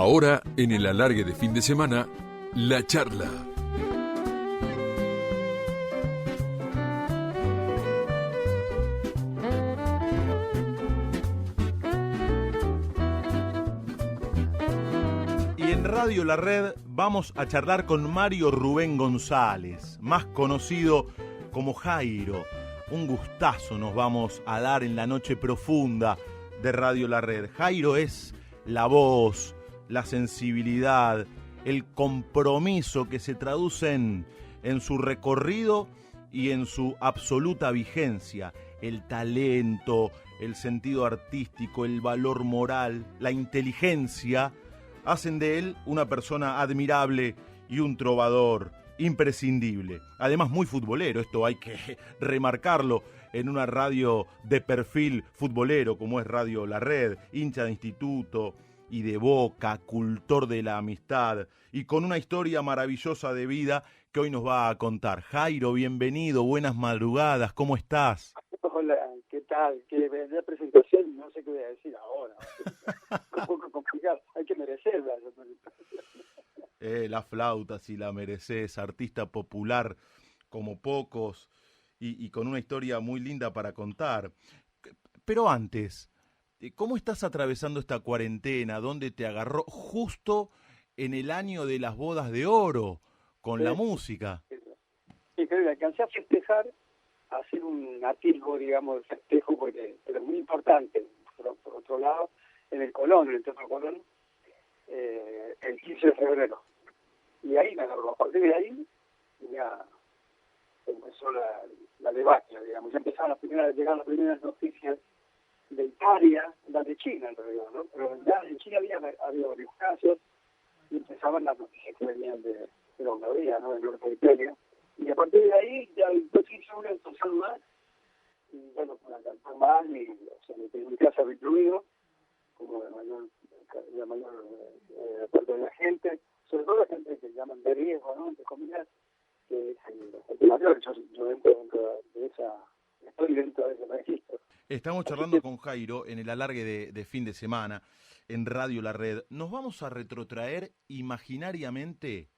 Ahora, en el alargue de fin de semana, La Charla. Y en Radio La Red vamos a charlar con Mario Rubén González, más conocido como Jairo. Un gustazo nos vamos a dar en la noche profunda de Radio La Red. Jairo es la voz, la sensibilidad, el compromiso que se traducen en su recorrido y en su absoluta vigencia. El talento, el sentido artístico, el valor moral, la inteligencia hacen de él una persona admirable y un trovador imprescindible. Además, muy futbolero, esto hay que remarcarlo en una radio de perfil futbolero como es Radio La Red, hincha de Instituto y de Boca, cultor de la amistad y con una historia maravillosa de vida que hoy nos va a contar. Jairo, bienvenido, buenas madrugadas, ¿cómo estás? Hola, ¿qué tal? Qué la presentación, no sé qué voy a decir ahora. Un poco complicado, hay que merecerla. La flauta, si la mereces, artista popular como pocos y con una historia muy linda para contar. Pero antes, ¿cómo estás atravesando esta cuarentena? ¿Dónde te agarró? Justo en el año de las bodas de oro, con la música. Sí, creo que alcancé a festejar, a hacer un atisbo, digamos, de festejo, pero muy importante, por otro lado, en el Colón, en el Teatro Colón, el 15 de febrero. Y ahí me agarró. A partir de ahí ya empezó la debacle, digamos. Ya empezaron llegar las primeras noticias de Italia, las de China en realidad, ¿no? Pero ya en China había varios casos y empezaban las noticias que venían de Hungría, ¿no? Del norte de Italia. Y a partir de ahí ya entonces hizo una actuación más, y bueno, para cantar más, y o sea, en mi casa incluido, como la mayor parte de la gente, sobre todo la gente que llaman de riesgo, ¿no? Entre comillas, que es el mayor. Yo estoy dentro de ese registro. Estamos charlando con Jairo en el alargue de fin de semana en Radio La Red. Nos vamos a retrotraer imaginariamente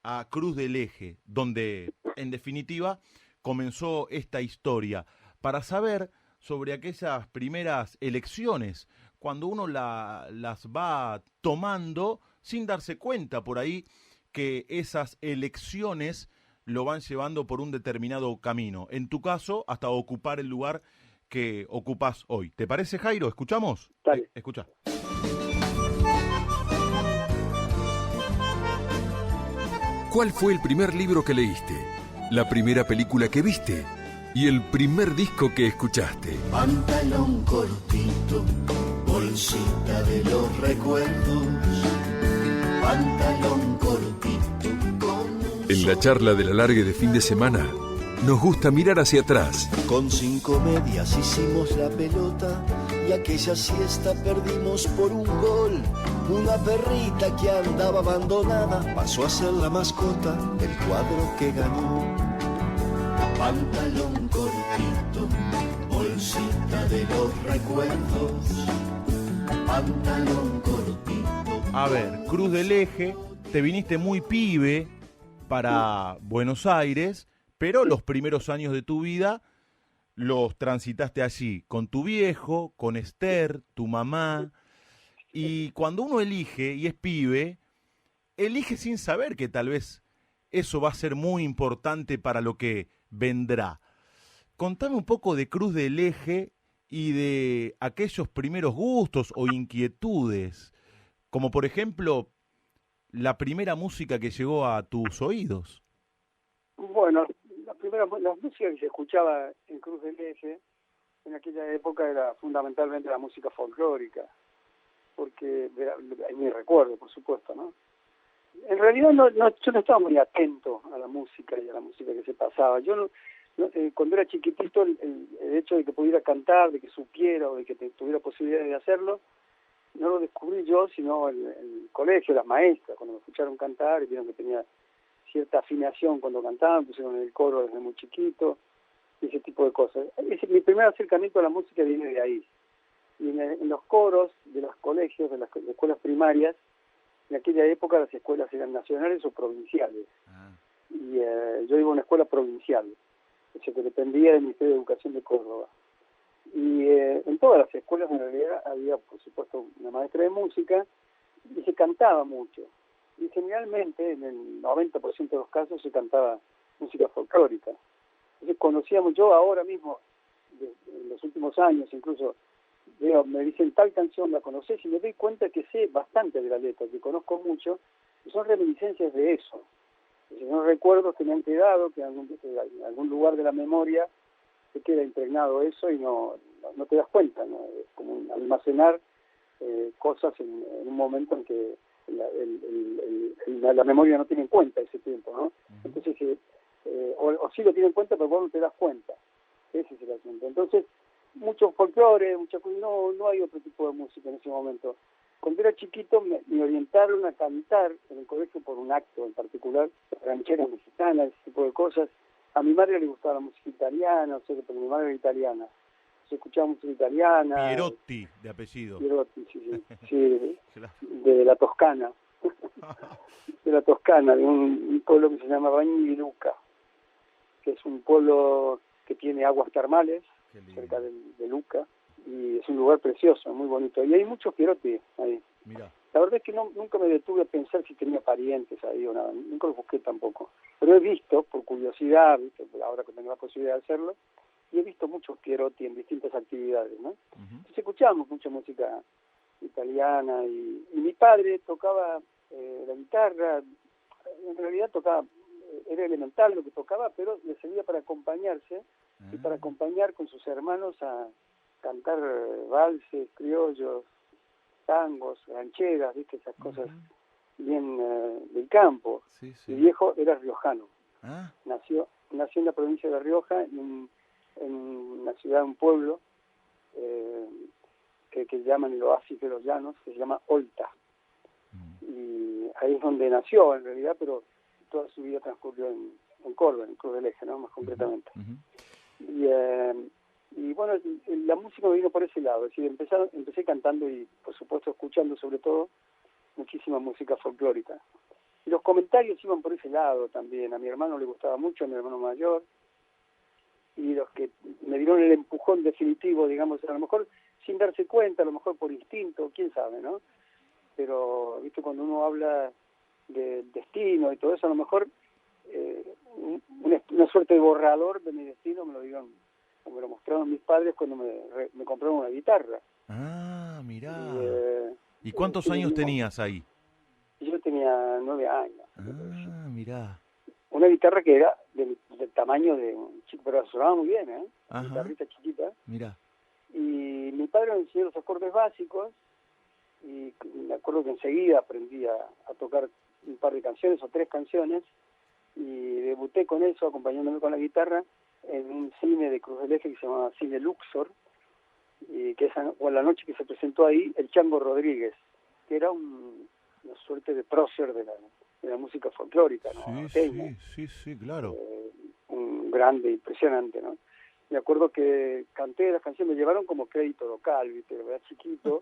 a Cruz del Eje, donde en definitiva comenzó esta historia, para saber sobre aquellas primeras elecciones, cuando uno las va tomando sin darse cuenta por ahí que esas elecciones lo van llevando por un determinado camino. En tu caso, hasta ocupar el lugar que ocupas hoy. ¿Te parece, Jairo? ¿Escuchamos? Dale. Escucha. ¿Cuál fue el primer libro que leíste? ¿La primera película que viste? ¿Y el primer disco que escuchaste? Pantalón cortito, bolsita de los recuerdos. Pantalón cortito con... En la charla del alargue de fin de semana, nos gusta mirar hacia atrás. Con 5 medias hicimos la pelota y aquella siesta perdimos por un gol. Una perrita que andaba abandonada pasó a ser la mascota del cuadro que ganó. Pantalón cortito, bolsita de los recuerdos. Pantalón cortito. A ver, Cruz del Eje, te viniste muy pibe para Buenos Aires, pero los primeros años de tu vida los transitaste allí, con tu viejo, con Esther, tu mamá. Y cuando uno elige y es pibe, elige sin saber que tal vez eso va a ser muy importante para lo que vendrá. Contame un poco de Cruz del Eje y de aquellos primeros gustos o inquietudes, como por ejemplo la primera música que llegó a tus oídos. Bueno, la música que se escuchaba en Cruz del Eje en aquella época era fundamentalmente la música folclórica, porque es mi recuerdo, por supuesto, ¿no? En realidad yo no estaba muy atento a la música y a la música que se pasaba. Yo cuando era chiquitito, el hecho de que pudiera cantar, de que supiera o de que tuviera posibilidades de hacerlo, no lo descubrí yo, sino el colegio, las maestras, cuando me escucharon cantar y vieron que tenía cierta afinación cuando cantaba, me pusieron en el coro desde muy chiquito, y ese tipo de cosas. Mi primer acercamiento a la música viene de ahí. Y en los coros de los colegios, de las escuelas primarias, En aquella época las escuelas eran nacionales o provinciales. Ah, Y yo iba a una escuela provincial, o sea, que dependía del Ministerio de Educación de Córdoba. Y en todas las escuelas en realidad había, por supuesto, una maestra de música y se cantaba mucho. Y generalmente, en el 90% de los casos, se cantaba música folclórica. Entonces conocíamos, yo ahora mismo, en los últimos años incluso, veo, me dicen tal canción, ¿la conocés? Y me doy cuenta que sé bastante de la letra, que conozco mucho, y son reminiscencias de eso. Son recuerdos que me han quedado, que en algún lugar de la memoria se queda impregnado eso y no te das cuenta, ¿no? Es como almacenar cosas en un momento en que la memoria no tiene en cuenta ese tiempo, ¿no? Entonces, o sí lo tiene en cuenta, pero vos no te das cuenta. Ese es el asunto. Entonces, mucho folclore, no hay otro tipo de música en ese momento. Cuando era chiquito me orientaron a cantar en el colegio por un acto en particular, rancheras mexicanas, ese tipo de cosas. A mi madre le gustaba la música italiana, o sea, porque mi madre era italiana. Se escuchaba música italiana. Pierotti, de apellido. Pierotti, sí, Claro. de la Toscana. De la Toscana, de un pueblo que se llama Bagni di Luca, que es un pueblo que tiene aguas termales, cerca de Luca, y es un lugar precioso, muy bonito. Y hay muchos Pierotti ahí. Mirá. La verdad es que nunca me detuve a pensar si tenía parientes ahí o nada, nunca los busqué tampoco. Pero he visto, por curiosidad, ¿viste? Ahora que tengo la posibilidad de hacerlo, y he visto muchos Pierotti en distintas actividades, ¿no? Entonces escuchábamos mucha música italiana y mi padre tocaba la guitarra, en realidad tocaba, era elemental lo que tocaba, pero le servía para acompañarse y para acompañar con sus hermanos a cantar valses, criollos, tangos, rancheras, ¿viste? Esas cosas bien del campo. Sí, sí. Mi viejo era riojano. ¿Ah? Nació en la provincia de La Rioja, en una ciudad, un pueblo que llaman el oasis de los llanos, que se llama Olta. Y ahí es donde nació en realidad, pero toda su vida transcurrió en Córdoba, en Cruz del Eje, ¿no? Más concretamente. Y bueno, la música me vino por ese lado, es decir, empecé cantando y por supuesto escuchando sobre todo muchísima música folclórica. Y los comentarios iban por ese lado también, a mi hermano le gustaba mucho, a mi hermano mayor, y los que me dieron el empujón definitivo, digamos, a lo mejor sin darse cuenta, a lo mejor por instinto, quién sabe, ¿no? Pero, viste, cuando uno habla del destino y todo eso, a lo mejor una suerte de borrador de mi destino me lo mostraron mis padres cuando me compraron una guitarra. Ah, mirá. ¿Y Pues, cuántos años tenías ahí? Yo tenía 9 años. Ah, mirá. Una guitarra que era del tamaño de un chico, pero sonaba muy bien, ¿eh? Una Ajá. guitarrita chiquita. Mirá. Y mi padre me enseñó los acordes básicos y me acuerdo que enseguida aprendí a tocar un par de canciones o 3 canciones y debuté con eso, acompañándome con la guitarra en un cine de Cruz del Eje que se llamaba Cine Luxor, y que la noche que se presentó ahí el Chango Rodríguez, que era una suerte de prócer de la música folclórica, ¿no? Sí, claro. Un grande, impresionante, ¿no? Me acuerdo que canté las canciones, me llevaron como crédito local, ¿viste? Era chiquito,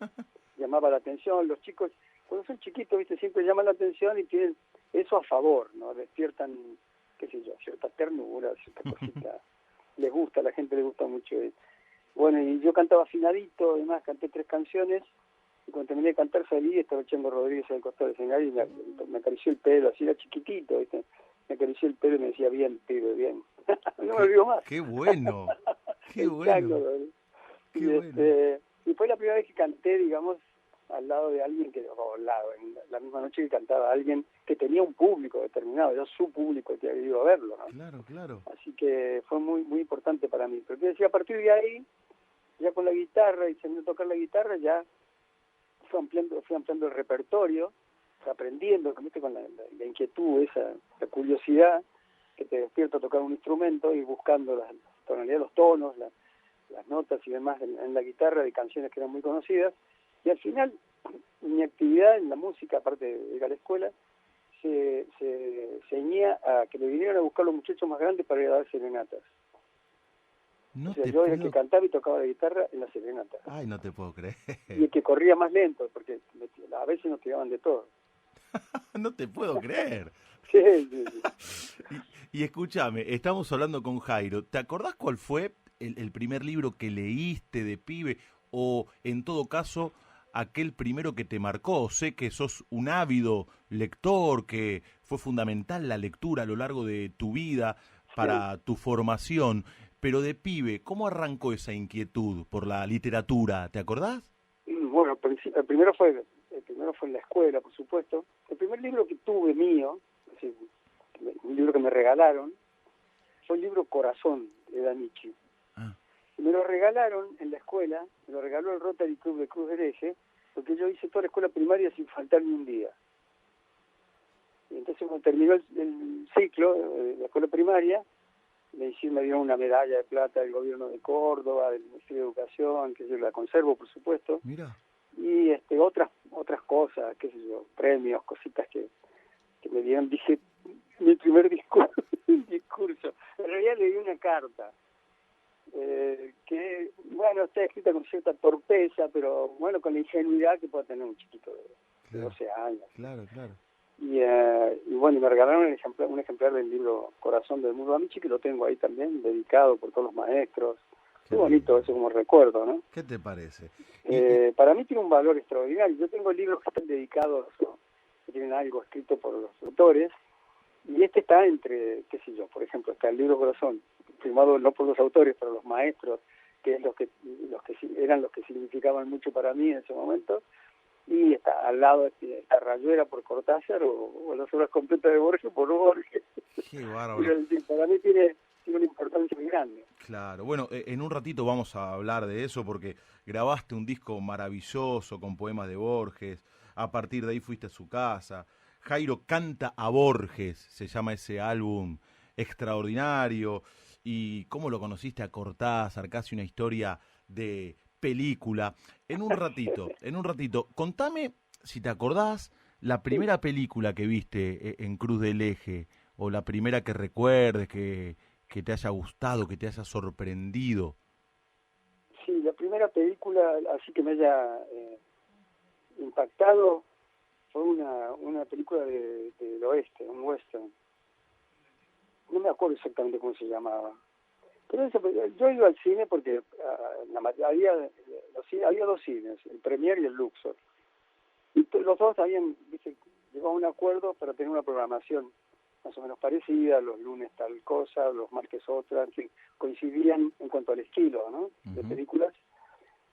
llamaba la atención. Los chicos, cuando son chiquitos, ¿viste? Siempre llaman la atención y tienen eso a favor, ¿no? Despiertan, qué sé yo, cierta ternura, cierta cosita. Les gusta, a la gente le gusta mucho. Bueno, y yo cantaba afinadito, además canté 3 canciones, y cuando terminé de cantar salí, estaba el Chango Rodríguez al costado del escenario y me acarició el pelo, así era chiquitito, ¿viste? Me acarició el pelo y me decía, bien, pibe, bien. No me olvido más. ¡Qué bueno! ¡Qué bueno! Y fue la primera vez que canté, digamos, al lado de alguien en la misma noche que cantaba alguien que tenía un público determinado, era su público que había ido a verlo, ¿no? Claro, claro. Así que fue muy muy importante para mí. Pero decía, a partir de ahí, ya con la guitarra y sabiendo tocar la guitarra, ya fui ampliando el repertorio, aprendiendo, ¿viste? Con la inquietud, la curiosidad que te despierta a tocar un instrumento y buscando la tonalidad, los tonos, las notas y demás en la guitarra de canciones que eran muy conocidas. Y al final, mi actividad en la música, aparte de ir a la escuela, se ceñía a que me vinieran a buscar los muchachos más grandes para ir a dar serenatas. No o sea, te yo era el puedo... que cantaba y tocaba la guitarra en la serenata. Ay, no te puedo creer. Y el que corría más lento, porque a veces nos tiraban de todo. No te puedo creer. Sí, sí, sí. Y escúchame, estamos hablando con Jairo. ¿Te acordás cuál fue el primer libro que leíste de pibe? O, en todo caso, aquel primero que te marcó. Sé que sos un ávido lector, que fue fundamental la lectura a lo largo de tu vida para tu formación. Pero de pibe, ¿cómo arrancó esa inquietud por la literatura? ¿Te acordás? Bueno, el primero fue en la escuela, por supuesto. El primer libro que tuve mío, es decir, un libro que me regalaron, fue el libro Corazón de Danichi. Ah. Me lo regalaron en la escuela, me lo regaló el Rotary Club de Cruz del Eje, porque yo hice toda la escuela primaria sin faltar ni un día. Y entonces cuando terminó el ciclo de la escuela primaria, me dieron una medalla de plata del gobierno de Córdoba, del Ministerio de Educación, que yo la conservo, por supuesto. Mira. Y otras cosas, qué sé yo, premios, cositas que me dieron. Dije, mi primer discurso. En realidad le di una carta, que, bueno, está escrita con cierta torpeza, pero bueno, con la ingenuidad que puede tener un chiquito de 12 años. Claro, claro. Y bueno, me regalaron un ejemplar del libro Corazón de Edmundo Amici, que lo tengo ahí también, dedicado por todos los maestros. Qué bonito eso como recuerdo, ¿no? ¿Qué te parece? Para mí tiene un valor extraordinario. Yo tengo libros que están dedicados, que tienen algo escrito por los autores, y este está entre, qué sé yo, por ejemplo, está el libro Corazón, firmado no por los autores, pero los maestros, que es eran los que significaban mucho para mí en ese momento, y está al lado está Rayuela por Cortázar o las obras completas de Borges por Borges. Qué bárbaro. Para mí tiene una importancia muy grande. Claro, bueno, en un ratito vamos a hablar de eso porque grabaste un disco maravilloso con poemas de Borges, a partir de ahí fuiste a su casa. Jairo canta a Borges, se llama ese álbum extraordinario. Y cómo lo conociste a Cortázar, casi una historia de película. En un ratito, contame, si te acordás, la primera película que viste en Cruz del Eje, o la primera que recuerdes, que te haya gustado, que te haya sorprendido. Sí, la primera película así que me haya impactado fue una película del oeste, un western. No me acuerdo exactamente cómo se llamaba. Pero yo iba al cine porque había dos cines, el Premier y el Luxor. Y los dos habían llegado a un acuerdo para tener una programación más o menos parecida, los lunes tal cosa, los martes otra, en fin, coincidían en cuanto al estilo, ¿no? De películas.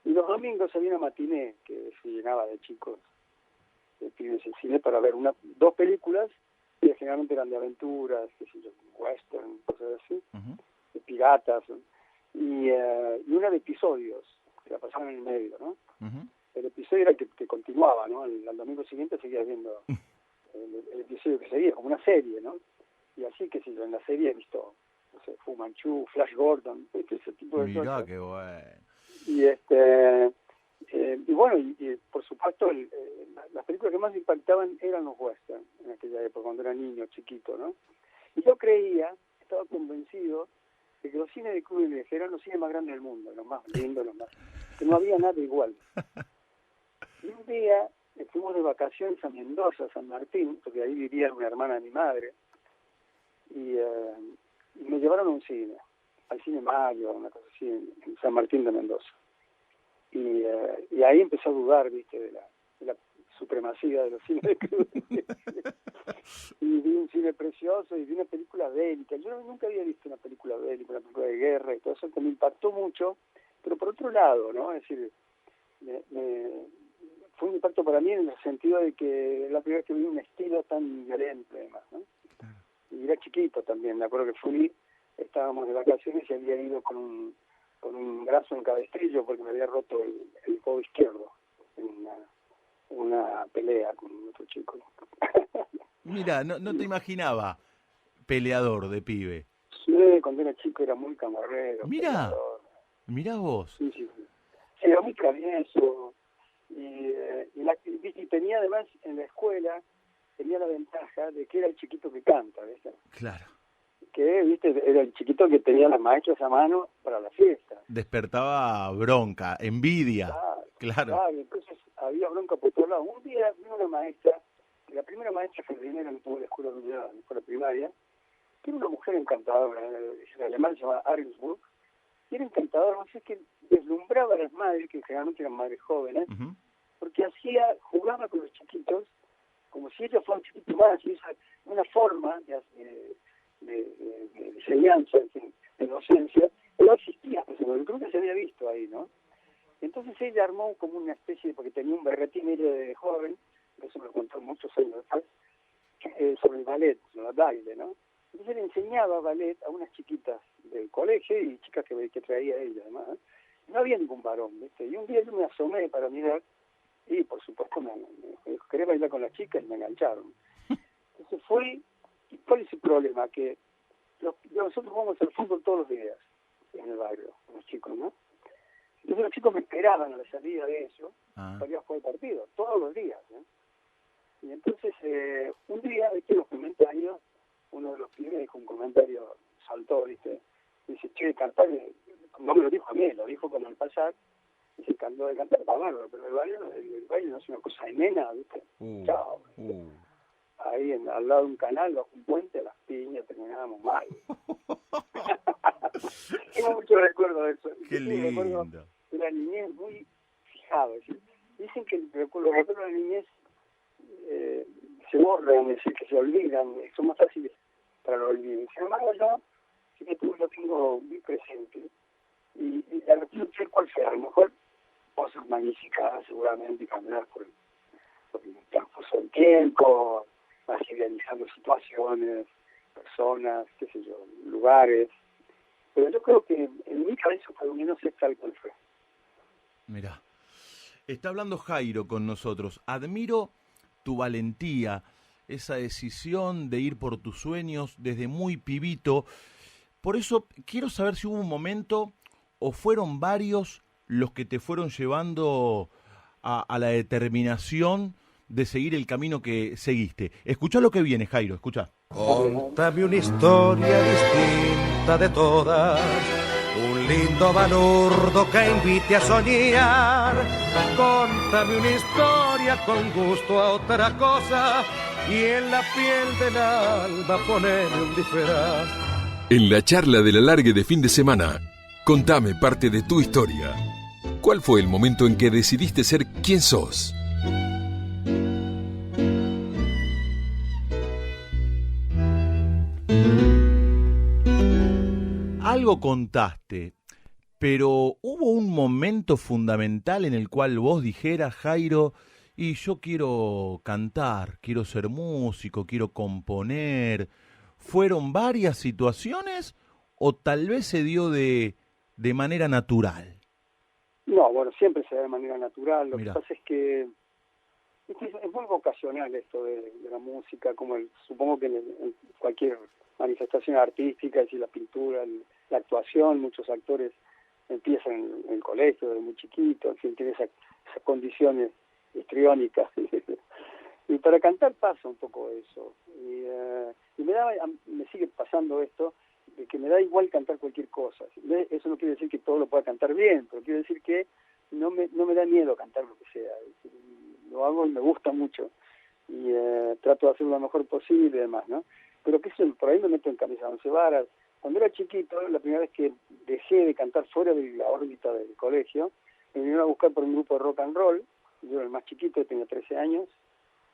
Y los domingos había una matiné que se llenaba de chicos, de pibes en cine para ver dos películas, que generalmente eran de aventuras, qué sé yo, western, cosas así, de piratas, ¿no? Y una de episodios, que la pasaban en el medio, ¿no? El episodio era que continuaba, ¿no? Al domingo siguiente seguías viendo el episodio que seguía, como una serie, ¿no? Y así, qué sé yo, en la serie he visto, no sé, Fu Manchu, Flash Gordon, ese tipo de cosas. Mirá, qué bueno. Y bueno, y por supuesto, las películas que más me impactaban eran los western, en aquella época, cuando era niño, chiquito, ¿no? Y yo estaba convencido de que los cines de Cruz del Eje eran los cines más grandes del mundo, los más lindos, que no había nada igual. Y un día fuimos de vacaciones a Mendoza, San Martín, porque ahí vivía una hermana de mi madre, y me llevaron a un cine, al Cine Mario, una cosa así, en San Martín de Mendoza. Y ahí empecé a dudar, viste, de la supremacía de los cines de Cruz. Y vi un cine precioso y vi una película bélica. Yo nunca había visto una película bélica, una película de guerra y todo eso, que me impactó mucho, pero por otro lado, ¿no? Es decir, fue un impacto para mí en el sentido de que es la primera vez que vi un estilo tan violento, además, ¿no? Y era chiquito también, me acuerdo que estábamos de vacaciones y había ido con un brazo en cabestrillo porque me había roto el codo izquierdo en una pelea con otro chico. Mira, no te imaginaba peleador de pibe. Sí, cuando era chico era muy camarero. Mira, mirá vos. Sí. Era muy travieso. Y tenía además en la escuela, tenía la ventaja de que era el chiquito que canta, ¿viste? Claro. Que, viste, era el chiquito que tenía las maestras a mano para la fiesta. Despertaba bronca, envidia. Claro. Entonces había bronca por todos lados. Un día vino una maestra la primera maestra jardinera que tuvo en la escuela primaria, que era una mujer encantadora, en alemán se llama Ahrensburg, y era encantadora, no sé, que deslumbraba a las madres, que generalmente eran madres jóvenes, porque jugaba con los chiquitos, como si ellos fueran chiquitos más, y esa una forma de enseñanza, de docencia, que no existía, pues, creo que se había visto ahí, ¿no? Entonces ella armó como una especie, porque tenía un berretín ella de joven, eso me lo contó muchos años después, sobre el ballet, sobre el baile, ¿no? Entonces le enseñaba ballet a unas chiquitas del colegio y chicas que traía ella, además. No había ningún varón, ¿viste? Y un día yo me asomé para mirar y, por supuesto, me dijo, ¿querés bailar con las chicas? Y me engancharon. Entonces fui, ¿y cuál es el problema? Que nosotros jugamos al fútbol todos los días en el barrio, los chicos, ¿no? Entonces los chicos me esperaban a la salida de eso para ir a jugar el partido, todos los días, ¿no? Y entonces, un día, de los comentarios, uno de los pibes dijo un comentario, saltó, ¿viste? Dice, che, cantar, no me lo dijo a mí, lo dijo como al pasar, dice, cantó de cantar para bárbaro, pero el baile no es una cosa de nena, ¿viste? Chao. Ahí al lado de un canal, bajo un puente, las piñas, terminábamos mal. Tengo mucho recuerdo de eso. Qué lindo. Recuerdo de la niñez muy fijado. Dicen que los recuerdos de la niñez se borran, es decir, que se olvidan, son más fáciles para el olvido. Sin embargo, yo sí que lo tengo muy presente. Y la reflexión es cuál sea. A lo mejor cosas magníficas, seguramente, caminar por el transcurso del tiempo, vas idealizando situaciones, personas, qué sé yo, lugares. Pero yo creo que en mi cabeza, por lo menos, es tal cual fue. Mirá, está hablando Jairo con nosotros. Admiro tu valentía, esa decisión de ir por tus sueños desde muy pibito. Por eso quiero saber si hubo un momento o fueron varios los que te fueron llevando a la determinación de seguir el camino que seguiste. Escuchá lo que viene, Jairo, escuchá. Contame una historia distinta de todas, un lindo balurdo que invite a soñar. Contame una historia con gusto a otra cosa y en la piel del alma poneme un disfraz. En la charla del alargue de fin de semana, contame parte de tu historia. ¿Cuál fue el momento en que decidiste ser quien sos? Algo contaste, pero ¿hubo un momento fundamental en el cual vos dijeras, Jairo, y yo quiero cantar, quiero ser músico, quiero componer? ¿Fueron varias situaciones o tal vez se dio de manera natural? No, bueno, siempre se da de manera natural. Lo Mirá. que pasa es que es muy vocacional esto de la música, como supongo que en cualquier manifestación artística, es decir, la pintura, la actuación, muchos actores empiezan en el colegio desde muy chiquitos, en fin, tienen esas condiciones histriónicas. Y para cantar pasa un poco eso. Y me sigue pasando esto, de que me da igual cantar cualquier cosa. Eso no quiere decir que todo lo pueda cantar bien, pero quiere decir que no me da miedo cantar lo que sea. Lo hago y me gusta mucho. Y trato de hacerlo lo mejor posible y demás, ¿no? Pero que por ahí me meto en camisa de once varas. Cuando era chiquito, la primera vez que dejé de cantar fuera de la órbita del colegio, me vinieron a buscar por un grupo de rock and roll. Yo era el más chiquito, tenía 13 años.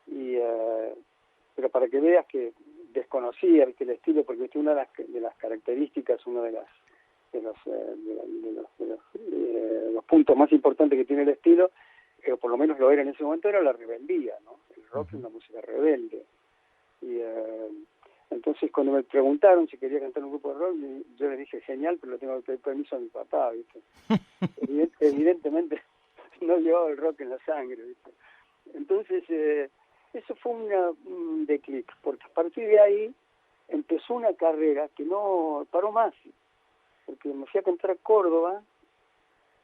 Pero para que veas que desconocía el estilo, porque una de las características, uno de los puntos más importantes que tiene el estilo, o por lo menos lo era en ese momento, era la rebeldía, ¿no? El rock es una música rebelde. Y entonces cuando me preguntaron si quería cantar un grupo de rock, yo les dije, genial, pero le tengo que pedir permiso a mi papá, ¿viste? Evidentemente no llevaba el rock en la sangre, ¿viste? Entonces eso fue un declic, porque a partir de ahí empezó una carrera que no paró más, porque me fui a cantar a Córdoba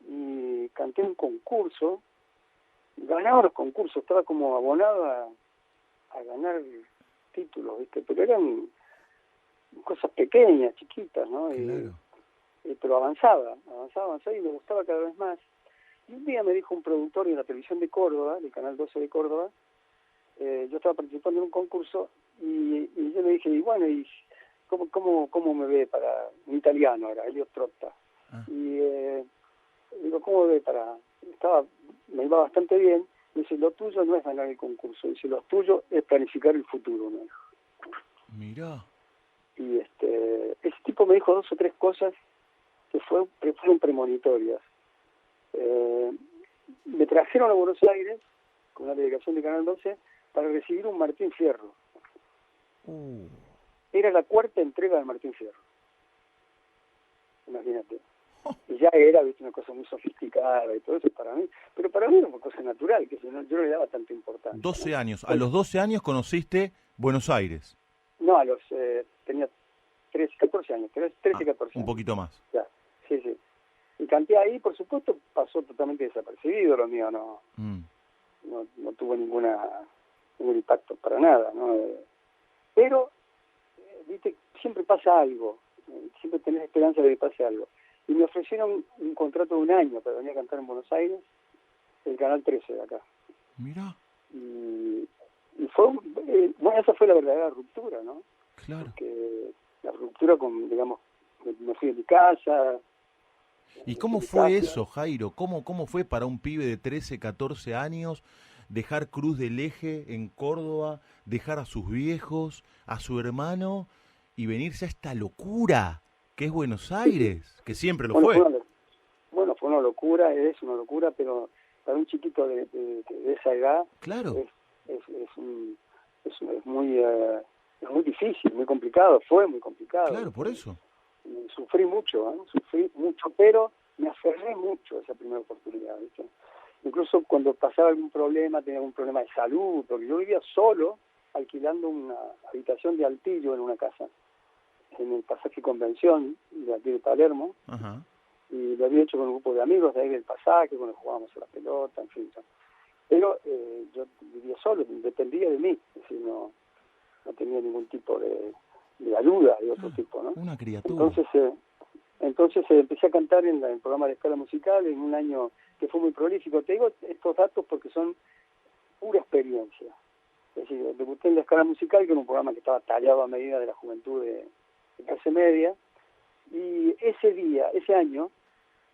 y canté un concurso, ganaba los concursos, estaba como abonado a ganar títulos, ¿viste? Pero eran cosas pequeñas, chiquitas, ¿no? Claro. Pero avanzaba y me gustaba cada vez más. Y un día me dijo un productor de la televisión de Córdoba, del Canal 12 de Córdoba, yo estaba participando en un concurso y yo le dije, y bueno, ¿y cómo me ve para un italiano? Era Elio Trotta. Y digo, ¿cómo me ve para...? Me iba bastante bien. Me dice, lo tuyo no es ganar el concurso. Dice, lo tuyo es planificar el futuro, me dijo. Mirá. Y ese tipo me dijo 2 o 3 cosas que fueron premonitorias. Me trajeron a Buenos Aires con una delegación de Canal 12 para recibir un Martín Fierro. Era la 4ª entrega del Martín Fierro. Imagínate. Y ya era, viste, una cosa muy sofisticada y todo eso para mí. Pero para mí era una cosa natural, que yo no le daba tanta importancia. 12 ¿no? años. A los 12 años conociste Buenos Aires. No, tenía 13, 14 años. 13, 14 años. Un poquito más. Ya, sí. Y canté ahí, por supuesto, pasó totalmente desapercibido lo mío, no tuvo ningún impacto para nada, ¿no? Pero, viste, siempre pasa algo, siempre tenés esperanza de que pase algo. Y me ofrecieron un contrato de 1 año para venir a cantar en Buenos Aires, el Canal 13 de acá. Mirá. Y fue, bueno, esa fue la verdadera ruptura, ¿no? Claro. Porque la ruptura digamos, me fui de mi casa. ¿Y cómo fue eso, Jairo? ¿Cómo fue para un pibe de 13, 14 años dejar Cruz del Eje en Córdoba, dejar a sus viejos, a su hermano y venirse a esta locura que es Buenos Aires, que siempre lo fue? Fue una locura, es una locura, pero para un chiquito de esa edad, claro, es muy difícil, muy complicado, fue muy complicado. Claro, por eso. Sufrí mucho, pero me aferré mucho a esa primera oportunidad, ¿viste? Incluso cuando pasaba algún problema, tenía algún problema de salud, porque yo vivía solo, alquilando una habitación de altillo en una casa, en el Pasaje Convención, de aquí de Palermo. Ajá. Y lo había hecho con un grupo de amigos de ahí del Pasaje, cuando jugábamos a la pelota, en fin. Pero yo vivía solo, dependía de mí, es decir, no tenía ningún tipo de ayuda de otro tipo, ¿no? Una criatura. Entonces empecé a cantar en el programa de escala musical en un año que fue muy prolífico. Te digo estos datos porque son pura experiencia. Es decir, debuté en la escala musical, que era un programa que estaba tallado a medida de la juventud de clase media, y ese año,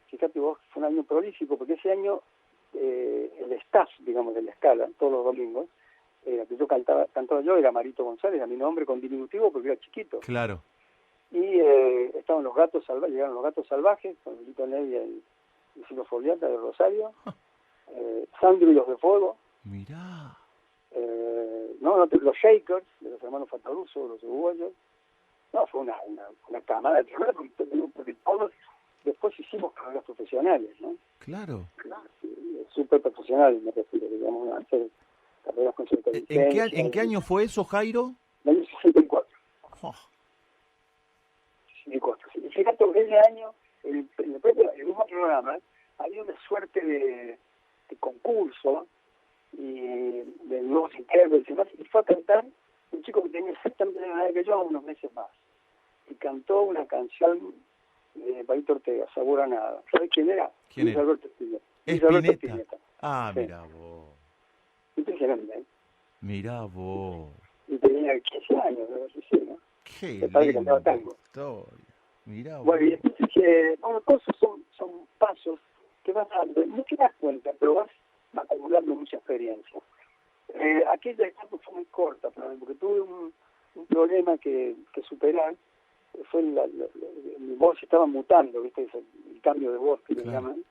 fíjate vos, fue un año prolífico, porque ese año el staff, digamos, de la escala, todos los domingos, que yo cantaba yo, era Marito González, a mi nombre con diminutivo porque era chiquito. Claro. Y estaban los gatos salvajes, llegaron los gatos salvajes, con Lito Nevia y Silo Fogliata de Rosario, Sandro y los de Fuego. Mirá. Los Shakers, de los hermanos Fataruso, los uruguayos. No, fue una camada de porque todos después hicimos carreras profesionales, ¿no? Claro. Súper profesionales, me refiero, digamos, a hacer carreras con cierta licencia. ¿En qué año fue eso, Jairo? En el año 64. Oh. 64. Y fíjate que ese año, en el mismo programa, había una suerte de concurso y de nuevos intérpretes y demás, y fue a cantar un chico que tenía exactamente la edad que yo, unos meses más. Y cantó una canción de Palito Ortega, Sabor a Nada. ¿Sabes quién era? ¿Quién Luis era? Alberto Spinetta. Spinetta. Ah, sí. Mirá vos. Impresionante, ¿eh? Mirá vos. Y tenía 15 años, ¿no? Qué padre cantaba tango. Historia. Mirá vos. Bueno, y entonces, cosas son pasos que vas dando. No te das cuenta, pero vas acumulando mucha experiencia. Aquella etapa fue muy corta para mí, porque tuve un problema que superar. Fue mi voz estaba mutando, ¿viste? El cambio de voz que le llaman.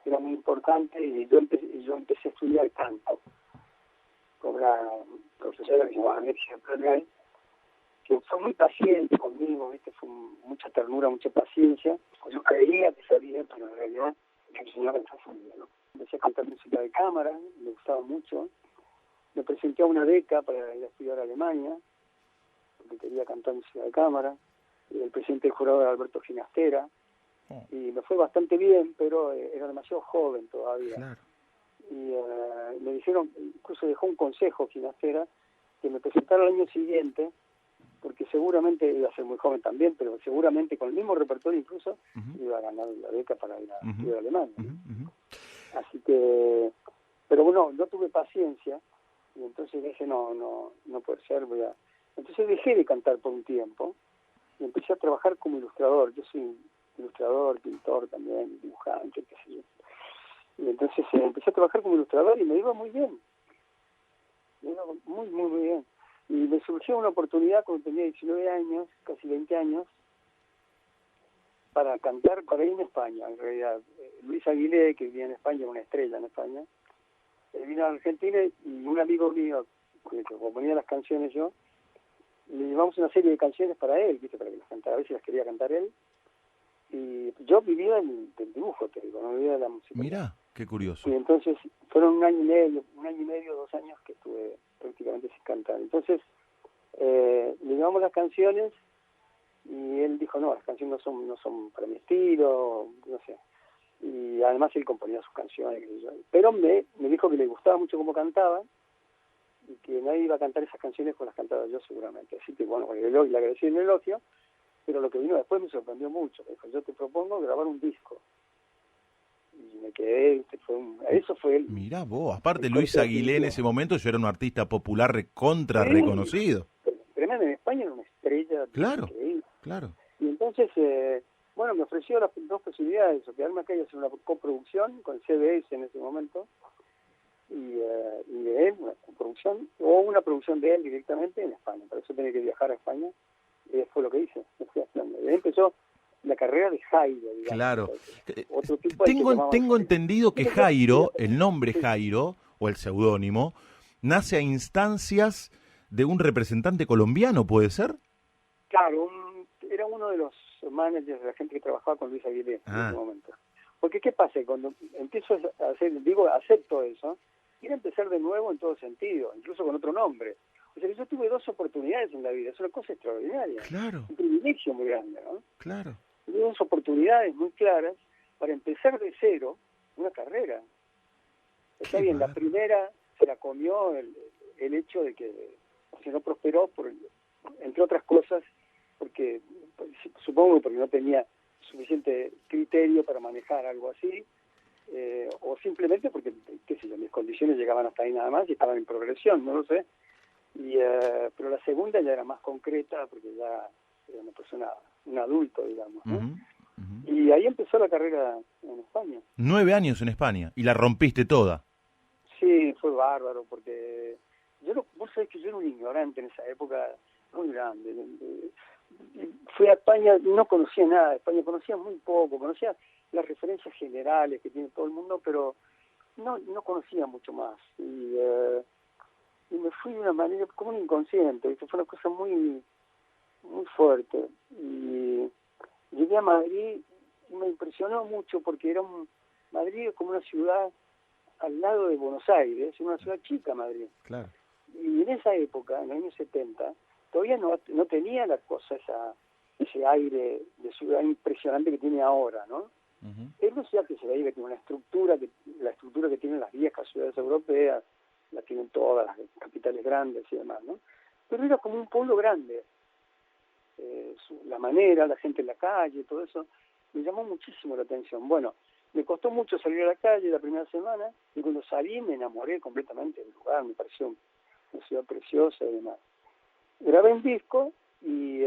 Era muy importante y yo empecé a estudiar canto con una profesora que se llama Alexia Pernay, que fue muy paciente conmigo, ¿viste? Fue mucha ternura, mucha paciencia. Yo creía que sabía, pero en realidad me enseñaba en familia, ¿no? Empecé a cantar música de cámara, me gustaba mucho. Me presenté a una beca para ir a estudiar a Alemania, porque quería cantar música de cámara. El presidente del jurado era Alberto Ginastera, y me fue bastante bien, pero era demasiado joven todavía. Claro. Y me dijeron, incluso dejó un consejo Ginastera, que me presentara al año siguiente, porque seguramente iba a ser muy joven también, pero seguramente con el mismo repertorio incluso iba a ganar la beca para ir a estudiar a Alemania. Así que, pero bueno, no tuve paciencia Y entonces dije, no puede ser, Entonces dejé de cantar por un tiempo y empecé a trabajar como ilustrador. Yo soy ilustrador, pintor también, dibujante, qué sé yo. Y entonces empecé a trabajar como ilustrador y me iba muy bien. Me iba muy bien. Y me surgió una oportunidad cuando tenía 19 años, casi 20 años, para cantar, para ir a España, en realidad. Luis Aguilé, que vivía en España, una estrella en España, vino a Argentina y un amigo mío, que componía las canciones yo, le llevamos una serie de canciones para él, ¿viste? Para que las cantara, a ver si las quería cantar él. Y yo vivía del dibujo, te digo, no vivía de la música. Mirá, qué curioso. Y entonces fueron un año y medio, 2 años que estuve prácticamente sin cantar. Entonces le llevamos las canciones y él dijo, no, las canciones no son para mi estilo, no sé. Y además él componía sus canciones, qué sé yo. Pero me dijo que le gustaba mucho cómo cantaba y que nadie iba a cantar esas canciones como las cantaba yo seguramente. Así que bueno, le agradecí el elogio, pero lo que vino después me sorprendió mucho. Me dijo, yo te propongo grabar un disco. Y me quedé, eso fue el... Mirá vos, aparte Luis Aguilé en ese momento yo era un artista popular reconocido. Tremendo, en España era una estrella. Claro, increíble. claro. Y entonces, me ofreció las 2 posibilidades, o quedarme acá y hacer una coproducción con CBS en ese momento, y de él, una coproducción, o una producción de él directamente en España. Para eso tenía que viajar a España, y eso fue lo que hice. Y ahí empezó la carrera de Jairo, digamos. Claro. Otro tipo Tengo entendido que Jairo, el nombre Jairo, o el seudónimo, nace a instancias de un representante colombiano, ¿puede ser? Claro, era uno de los managers de la gente que trabajaba con Luis Aguilé en ese momento. Porque ¿qué pasa? Cuando empiezo a hacer, acepto eso, quiero empezar de nuevo en todo sentido, incluso con otro nombre. O sea que yo tuve 2 oportunidades en la vida, es una cosa extraordinaria. Claro. Un privilegio muy grande, ¿no? Claro. Tuve 2 oportunidades muy claras para empezar de cero una carrera. Está bien, la primera se la comió el hecho de que no prosperó, entre otras cosas, porque supongo porque no tenía suficiente criterio para manejar algo así, o simplemente porque, qué sé yo, mis condiciones llegaban hasta ahí nada más y estaban en progresión, no lo sé. Pero la segunda ya era más concreta porque ya era una persona, un adulto, digamos, ¿no? Y ahí empezó la carrera en España. 9 años en España y la rompiste toda. Sí, fue bárbaro porque vos sabés que yo era un ignorante en esa época muy grande. Fui a España, no conocía nada de España, conocía muy poco, conocía las referencias generales que tiene todo el mundo, pero no conocía mucho más. Y me fui de una manera como un inconsciente, ¿viste? Fue una cosa muy fuerte. Y llegué a Madrid y me impresionó mucho porque Madrid es como una ciudad al lado de Buenos Aires, una ciudad chica Madrid. Claro. Y en esa época, en los años 70, todavía no tenía la cosa ese aire de ciudad impresionante que tiene ahora, ¿no? Es una ciudad que se veía que tiene una estructura, la estructura que tienen las viejas ciudades europeas, la tienen todas las capitales grandes y demás, ¿no? Pero era como un pueblo grande. La manera, la gente en la calle, todo eso, me llamó muchísimo la atención. Bueno, me costó mucho salir a la calle la primera semana, y cuando salí me enamoré completamente del lugar, me pareció una ciudad preciosa y demás. Grabé un disco y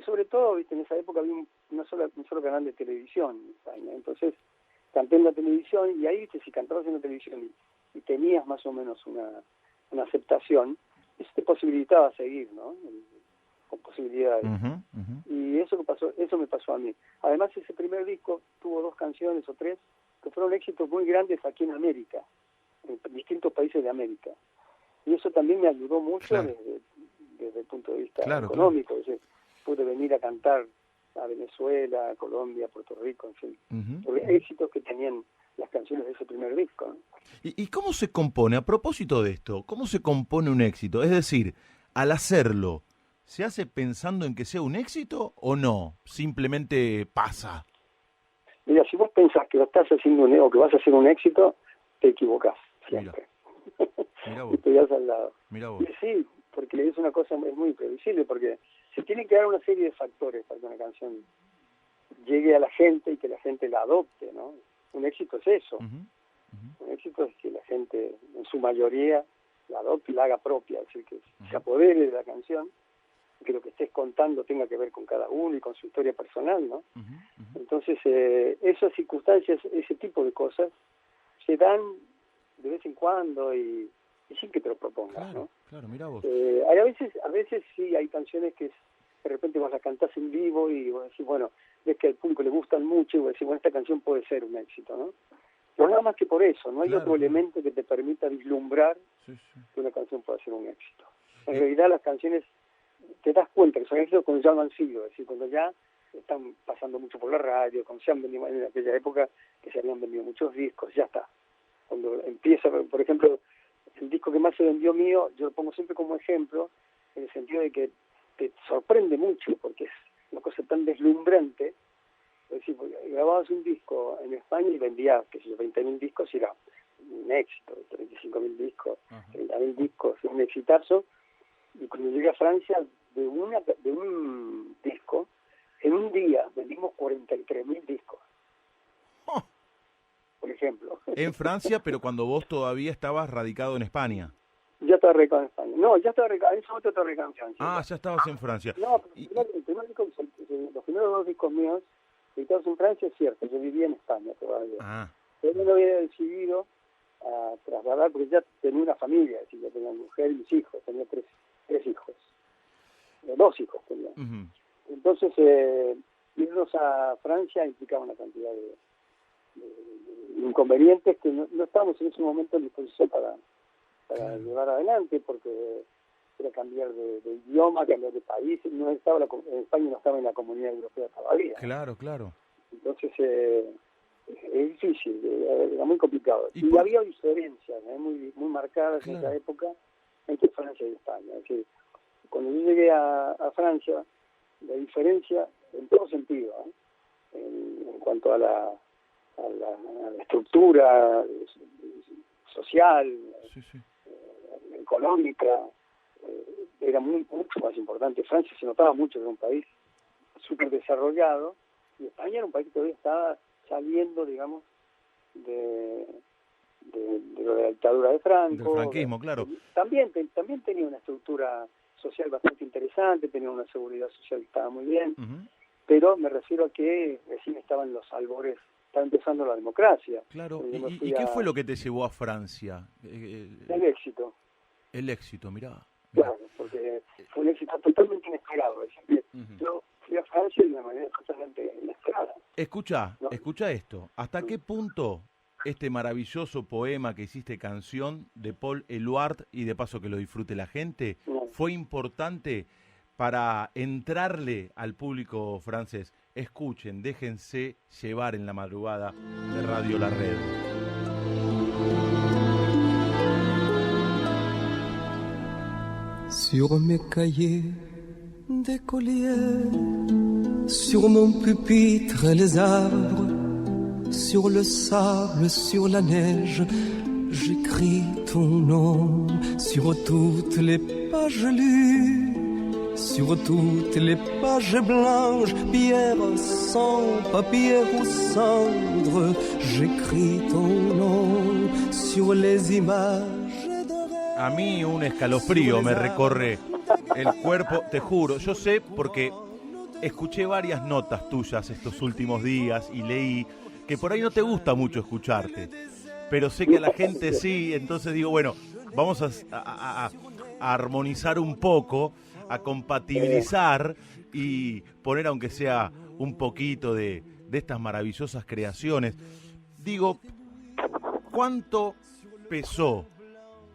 sobre todo, viste, en esa época había un solo canal de televisión en España. Entonces canté en la televisión y ahí, viste, si cantabas en la televisión y tenías más o menos una aceptación, eso te posibilitaba seguir, ¿no? Con posibilidades. Y eso me pasó a mí. Además, ese primer disco tuvo 2 canciones o 3 que fueron éxitos muy grandes aquí en América, en distintos países de América. Y eso también me ayudó mucho, claro, desde el punto de vista económico. Claro. Es decir, pude venir a cantar a Venezuela, a Colombia, a Puerto Rico, en fin, por éxitos que tenían las canciones de ese primer disco, ¿no? ¿Y cómo se compone, a propósito de esto, cómo se compone un éxito? Es decir, al hacerlo, ¿se hace pensando en que sea un éxito o no? Simplemente pasa. Mira, si vos pensás que lo estás haciendo o que vas a hacer un éxito, te equivocás siempre. Mira vos. Y te das al lado. Mira vos. Y sí, porque es una cosa muy previsible, porque se tienen que dar una serie de factores para que una canción llegue a la gente y que la gente la adopte, ¿no? Un éxito es eso. Un éxito es que la gente, en su mayoría, la adopte y la haga propia, es decir, que se apodere de la canción, que lo que estés contando tenga que ver con cada uno y con su historia personal, ¿no? Entonces, esas circunstancias, ese tipo de cosas, se dan de vez en cuando y sin que te lo propongas, claro, ¿no? Claro, mira vos. Hay a veces sí hay canciones que de repente vos las cantás en vivo y vos decís, bueno, ves que al público le gustan mucho y vos decís, bueno, esta canción puede ser un éxito, ¿no? Pero nada más que por eso, no hay otro elemento que te permita vislumbrar que una canción pueda ser un éxito. En realidad las canciones, te das cuenta que son éxitos cuando ya lo han sido, es decir, cuando ya están pasando mucho por la radio, cuando se han vendido, en aquella época que se habían vendido muchos discos, ya está. Cuando empieza, por ejemplo, el disco que más se vendió mío, yo lo pongo siempre como ejemplo, en el sentido de que te sorprende mucho, porque es una cosa tan deslumbrante. Es decir, grababas un disco en España y vendía, qué sé yo, 20.000 discos y era un éxito, 35.000 discos, 30.000 discos, un exitazo. Y cuando llegué a Francia, de un disco, en un día vendimos 43.000 discos. Por ejemplo. En Francia, pero cuando vos todavía estabas radicado en España. Ya estaba radicado en España. No, ya estaba radicado, en ese momento estaba radicado en Francia. Ah, ya estabas en Francia. No, el primer disco, los primeros 2 discos míos, editados en Francia, es cierto, yo vivía en España todavía. Pero yo me había decidido a trasladar, porque ya tenía una familia, es decir, ya tenía mujer y mis hijos, tenía tres hijos. 2 hijos tenía. Entonces, irnos a Francia implicaba una cantidad de inconvenientes que no estábamos en ese momento en disposición para llevar adelante, porque era cambiar de idioma, cambiar de país, en España no estaba en la Comunidad Europea todavía. Claro. Entonces es difícil, era muy complicado. Y había diferencias muy marcadas en esa época entre Francia y España. Es decir, cuando yo llegué a Francia, la diferencia en todo sentido, en cuanto a la estructura social, económica, era mucho más importante. Francia se notaba mucho que era un país súper desarrollado y España era un país que todavía estaba saliendo, digamos, de la dictadura de Franco. Del franquismo, claro. También tenía una estructura social bastante interesante, tenía una seguridad social que estaba muy bien, pero me refiero a que recién estaban los albores, estaba empezando la democracia. Claro, ¿y qué fue lo que te llevó a Francia? El éxito. El éxito, mirá. Claro, porque fue un éxito totalmente inesperado. Es decir, yo fui a Francia de una manera totalmente inesperada. Escucha esto. ¿Hasta qué punto este maravilloso poema que hiciste canción de Paul Éluard, y de paso que lo disfrute la gente, fue importante para entrarle al público francés? Escuchen, déjense llevar en la madrugada de Radio La Red. Sur mes cahiers d'écolier, sur mon pupitre les arbres, sur le sable, sur la neige, j'écris ton nom sur toutes les pages lues, sur toutes les pages blanches, pierre sans papier ou cendre, j'écris ton nom sur les images. A mí un escalofrío me recorre el cuerpo, te juro. Yo sé porque escuché varias notas tuyas estos últimos días y leí que por ahí no te gusta mucho escucharte, pero sé que a la gente sí, entonces digo, bueno, vamos a armonizar un poco, a compatibilizar y poner aunque sea un poquito de estas maravillosas creaciones. Digo, ¿cuánto pesó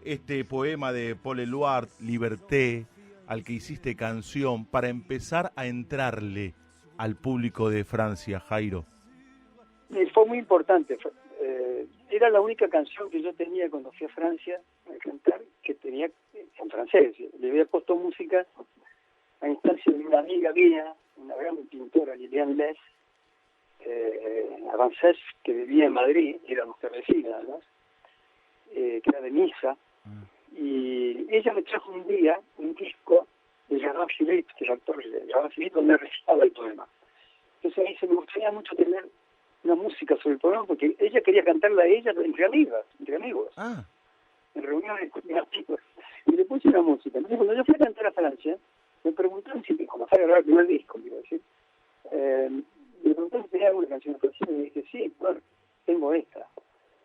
este poema de Paul Éluard, Liberté, al que hiciste canción, para empezar a entrarle al público de Francia, Jairo? Fue muy importante. Era la única canción que yo tenía cuando fui a Francia a cantar, que tenía en francés. Le había puesto música a instancia de una amiga mía, una gran pintora, Liliane Les, francés, que vivía en Madrid, era nuestra vecina, además, que era de Niza. Y ella me trajo un día un disco de Gérard Philippe, que es el actor de Gérard Philippe, donde recitaba el poema. Entonces me dice, me gustaría mucho tener una música sobre el poema, porque ella quería cantarla a ella entre amigos, en reuniones con amigos. y le puse la música. Entonces, cuando yo fui a cantar a Francia, me preguntaron si, como fue a grabar el primer disco, quiero decir, me preguntaron si tenía alguna canción francesa, y me dije, sí, bueno, tengo esta.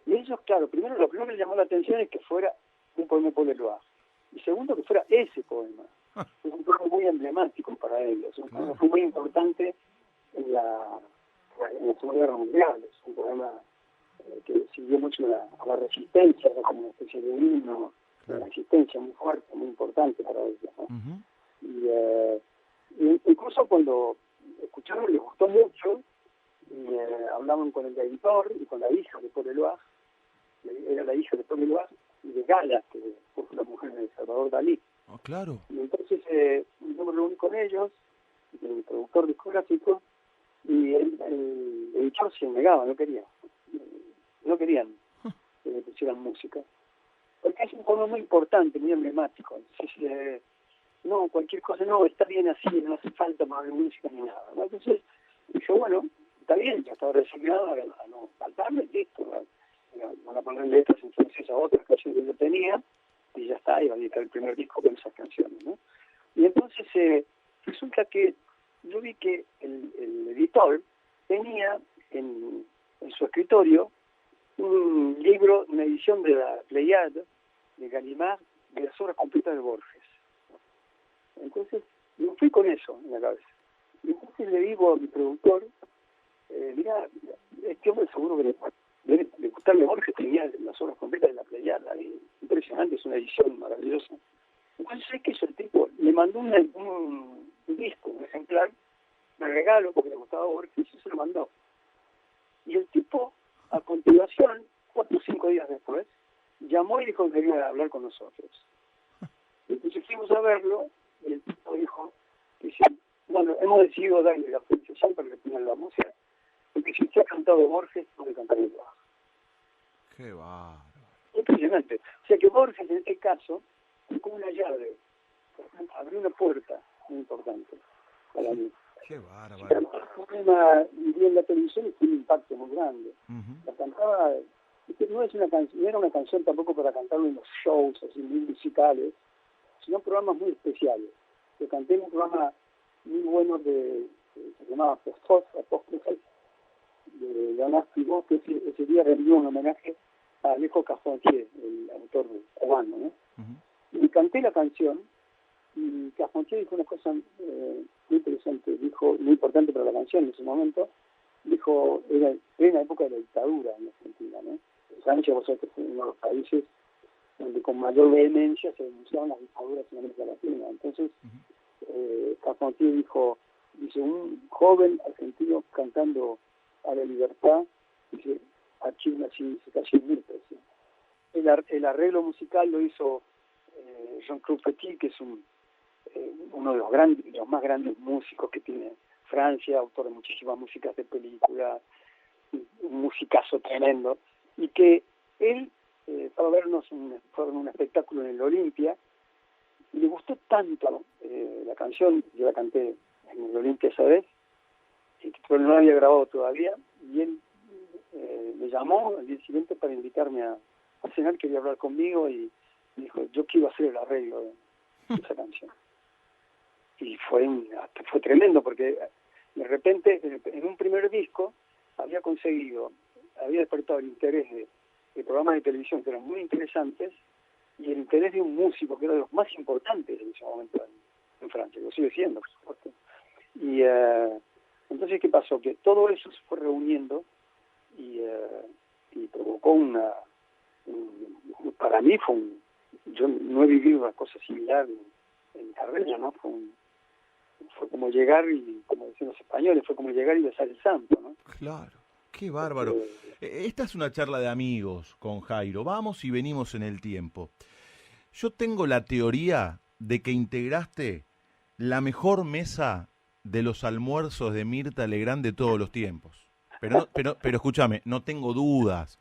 Y ellos, claro, primero, lo primero que me llamó la atención es que fuera un poema de Paul Eluard. Y segundo, que fuera ese poema. Es un poema muy emblemático para ellos. Un poema fue muy importante en la Segunda Guerra Mundial. Es un poema que sirvió mucho a la resistencia, era como una especie de himno de la resistencia muy fuerte, muy importante para ellos, ¿no? Y incluso cuando escucharon les gustó mucho, y hablaban con el editor y con la hija de Paul Eluard, era la hija de Paul Eluard y de Gala, que fue la mujer de Salvador Dalí. Oh, claro. Y entonces yo me reuní con ellos, el productor discográfico, y el editor se negaba, no querían que le pusieran música. Porque es un poema muy importante, muy emblemático. Entonces, no, cualquier cosa, no, está bien así, no hace falta poner música ni nada, ¿no? Entonces, dije, bueno, está bien, ya estaba resignado a no faltarme, listo, van a poner letras en francés a otras canciones que yo tenía, y ya está, iba a editar el primer disco con esas canciones, ¿no? Y entonces resulta que yo vi que el editor tenía en su escritorio un libro, una edición de la Pléiade de Gallimard de las obras completas de Borges. Entonces, me fui con eso en la cabeza. Y entonces le digo a mi productor, mira, este hombre seguro que le gustarle Borges, tenía las obras completas de la Pléiade, impresionante, es una edición maravillosa. Entonces, es que eso, el tipo le mandó un disco, un ejemplar, me regalo porque le gustaba Borges, y se lo mandó. Y el tipo, a continuación, 4 o 5 días después, llamó y dijo que quería hablar con nosotros. Entonces fuimos a verlo, y el tipo dijo, bueno, hemos decidido darle la autorización para que pongan la música, porque si usted ha cantado Borges, puede cantar el bajo. Qué bárbaro. Impresionante. O sea que Borges, en este caso, es como una llave, abrió una puerta muy importante para mí. Qué bárbaro. El problema vi en la televisión y fue un impacto muy grande. La cantaba, no era una canción tampoco para cantarlo en los shows así muy musicales, sino programas muy especiales. Yo canté en un programa muy bueno que se llamaba Apóstrofes, de Leonard Pivot, que ese día rendió un homenaje a Alejo Carpentier, el autor cubano, ¿no? Y canté la canción, y Carpentier dijo una cosa muy interesante, dijo, muy importante para la canción en ese momento, dijo, era en la época de la dictadura en Argentina, ¿no? Francia, vosotros, fue uno de los países donde con mayor vehemencia se denunciaban las dictaduras en América Latina. Entonces, Carpentier dice, un joven argentino cantando a la libertad, dice, aquí nací, se cayó en mil pesos. El arreglo musical lo hizo Jean-Claude Petit, que es uno de los más grandes músicos que tiene Francia, autor de muchísimas músicas de películas, un musicazo tremendo, y que él fue a vernos fue a ver un espectáculo en el Olimpia, y le gustó tanto la canción, yo la canté en el Olimpia esa vez, pero no la había grabado todavía, y él me llamó al día siguiente para invitarme a cenar, quería hablar conmigo, y me dijo, yo quiero hacer el arreglo de esa canción. Y fue tremendo, porque de repente, en un primer disco, había despertado el interés de programas de televisión que eran muy interesantes, y el interés de un músico que era de los más importantes en ese momento en Francia, lo sigue siendo, por supuesto. Y entonces, ¿qué pasó? Que todo eso se fue reuniendo y provocó para mí yo no he vivido una cosa similar en mi carrera, ¿no? Fue como llegar, y como decían los españoles, fue como llegar y besar el santo, ¿no? Claro, qué bárbaro. Esta es una charla de amigos con Jairo, vamos y venimos en el tiempo. Yo tengo la teoría de que integraste la mejor mesa de los almuerzos de Mirta Legrand de todos los tiempos. Pero escúchame, no tengo dudas.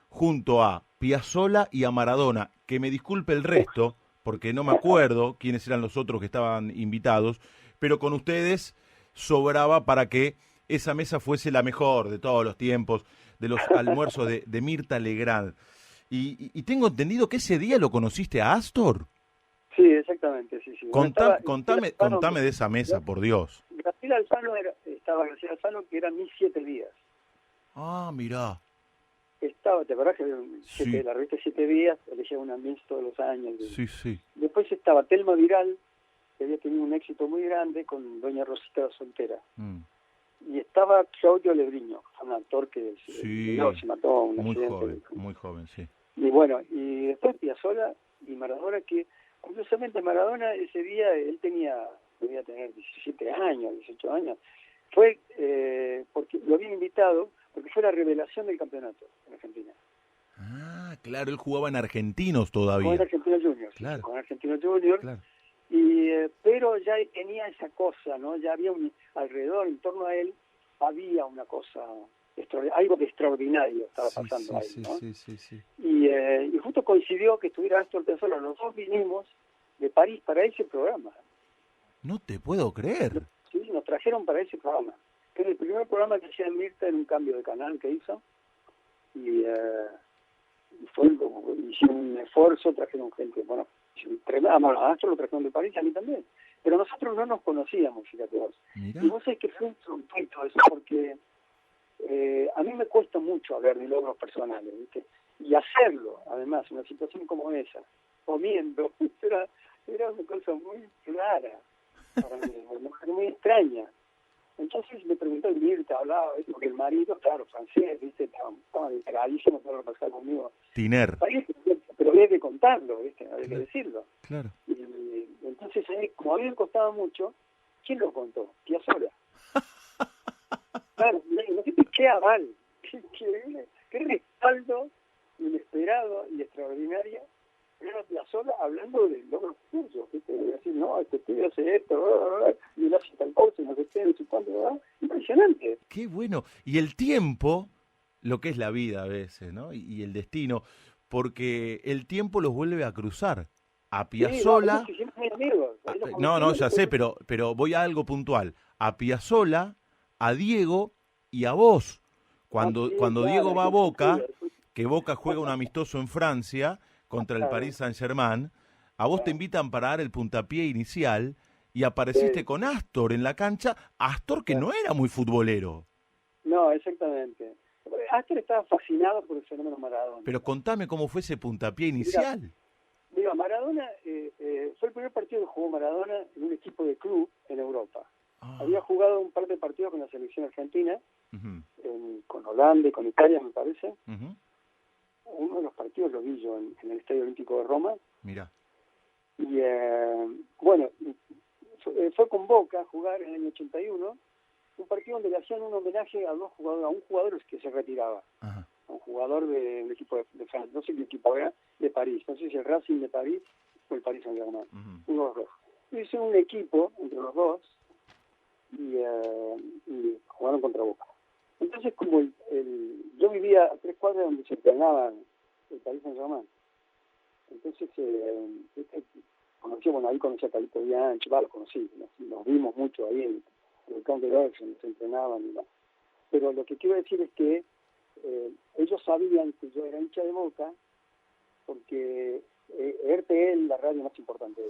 Junto a Piazzolla y a Maradona, que me disculpe el resto, porque no me acuerdo quiénes eran los otros que estaban invitados, pero con ustedes sobraba para que esa mesa fuese la mejor de todos los tiempos, de los almuerzos de Mirta Legrand. Y tengo entendido que ese día lo conociste a Astor. Sí, exactamente, sí, sí. Bueno, Contame de esa mesa, por Dios. Graciela Alfano estaba Graciela Alfano, que era Mis 7 días. Ah, mirá. Estaba, ¿te acordás que había Sí. la revista 7 días? Elegía una Miss todos los años. Sí, sí. Después estaba Telma Viral, que había tenido un éxito muy grande con Doña Rosita Soltera. Mm. Y estaba Claudio Lebriño, un actor que Sí. se mató en un Muy accidente. joven, sí. Y bueno, y después Piazzolla y Maradona, que curiosamente Maradona ese día, él debía tener 17 años, 18 años. Fue porque lo habían invitado, porque fue la revelación del campeonato en Argentina. Ah, claro, él jugaba en Argentinos Con todavía. Argentinos Juniors. Claro. Con Argentinos Juniors. Claro. Y, pero ya tenía esa cosa, ¿no? Ya había alrededor, en torno a él, había una cosa, algo de extraordinario estaba pasando ahí, ¿no? Sí. Y justo coincidió que estuviera Astor Piazzolla, los dos vinimos de París para ese programa. No te puedo creer. Sí, nos trajeron para ese programa, que era el primer programa que hacía Mirta en un cambio de canal que hizo. Y hicieron un esfuerzo, trajeron gente, bueno, a Astor lo trajeron de París, a mí también. Pero nosotros no nos conocíamos, fíjate vos. Mirá. Y vos sabés que fue un trompito eso, porque a mí me cuesta mucho hablar de logros personales, ¿viste? Y hacerlo, además, en una situación como esa, comiendo, era una cosa muy rara, para mí, muy extraña. Entonces me preguntó el Mirta, hablaba, porque el marido, claro, francés, ¿viste? Estaba enteradísimo, todo lo que pasaba conmigo. Tiner. Pero había que contarlo, ¿viste? Había que decirlo. Claro. Y entonces, como a mí me costaba mucho, ¿quién lo contó? Piazzolla. Claro, no sé qué aval, qué respaldo inesperado y extraordinario. Era Piazzolla hablando de logros suyos, ¿viste? Y decir, no, este tío hace esto, y él hace tal cosa, no sé qué, no sé cuándo, ¿verdad? Impresionante. Qué bueno. Y el tiempo, lo que es la vida a veces, ¿no? Y el destino, porque el tiempo los vuelve a cruzar. A Piazzolla... Sí, no, amigos, no, ya sé, pero voy a algo puntual. A Piazzolla, a Diego y a vos. Cuando claro, Diego va a Boca, sí. que Boca juega un amistoso en Francia contra el Paris Saint-Germain, a vos te invitan para dar el puntapié inicial y apareciste con Astor en la cancha, Astor que no era muy futbolero. No, exactamente. Astor estaba fascinado por el fenómeno Maradona. Pero contame cómo fue ese puntapié inicial. Mira, Maradona fue el primer partido que jugó Maradona en un equipo de club en Europa. Había jugado un par de partidos con la selección argentina, con Holanda y con Italia, me parece. Uno de los partidos lo vi yo en el Estadio Olímpico de Roma. Mira. Y bueno, fue con Boca a jugar en el año 81, un partido donde le hacían un homenaje a un jugador que se retiraba. Ajá. A un jugador del equipo de Francia, no sé qué equipo era, de París. No sé si el Racing de París o el Paris Saint-Germain. Uno de los dos. Hizo un equipo entre los dos y jugaron contra Boca. Entonces, como yo vivía a 3 cuadras donde se entrenaba el Paris Saint-Germain. Entonces, ahí conocí a Calito Bianchi, lo conocí, nos vimos mucho ahí en el campo de Dortmund, donde se entrenaban y demás. Pero lo que quiero decir es que ellos sabían que yo era hincha de Boca porque RTL, la radio más importante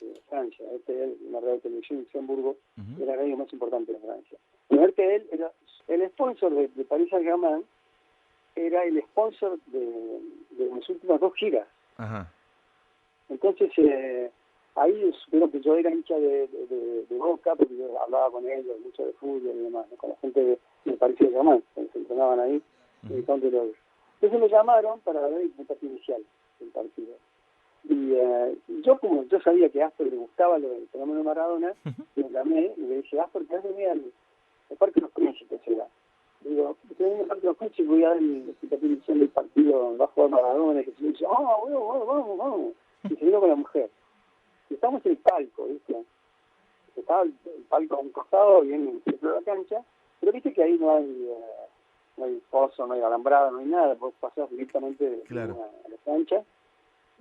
de Francia, RTL, una radio de televisión de Luxemburgo, era la radio más importante de Francia. Pero RTL era el sponsor de Paris Saint-Germain, era el sponsor de las últimas 2 giras. Ajá. Entonces, ahí supieron que yo era hincha de Boca, porque yo hablaba con ellos mucho de fútbol y demás, ¿no? Con la gente de Paris Saint-Germain, que se entrenaban ahí. Entonces me llamaron para ver el puntapié inicial del partido. Y como yo sabía que a Astor le gustaba lo del fenómeno Maradona, le llamé y le dije, Astor, ¿qué haces al Parque de los Príncipes? Digo, estoy en el Parque de los Príncipes, voy a dar el puntapié inicial del partido, va a jugar Maradona, y que se me dice, bueno, vamos. Y se vino con la mujer. Y estamos en el palco, ¿viste? Estaba el palco a un costado, bien en el centro de la cancha, pero viste que ahí no hay pozo, no hay alambrado, no hay nada, vos pasás directamente a la cancha.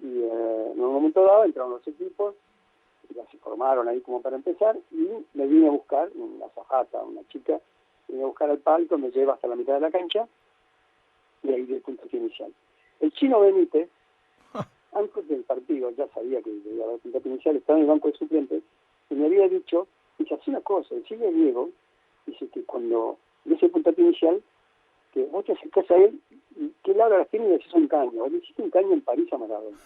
Y en un momento dado entraron los equipos, y ya se formaron ahí como para empezar, y me vine a buscar, una azafata, una chica, me vine a buscar al palco, me lleva hasta la mitad de la cancha, y ahí del puntapié inicial. El Chino Benítez antes del partido, ya sabía que iba a haber puntapié inicial, estaba en el banco de suplentes, y me había dicho, dice, hace una cosa, decirle a Diego, dice que cuando dice el puntapié inicial, que vos te acercás a él, y que él abra las piernas y le haces un caño. Le hiciste un caño en París a Maradona.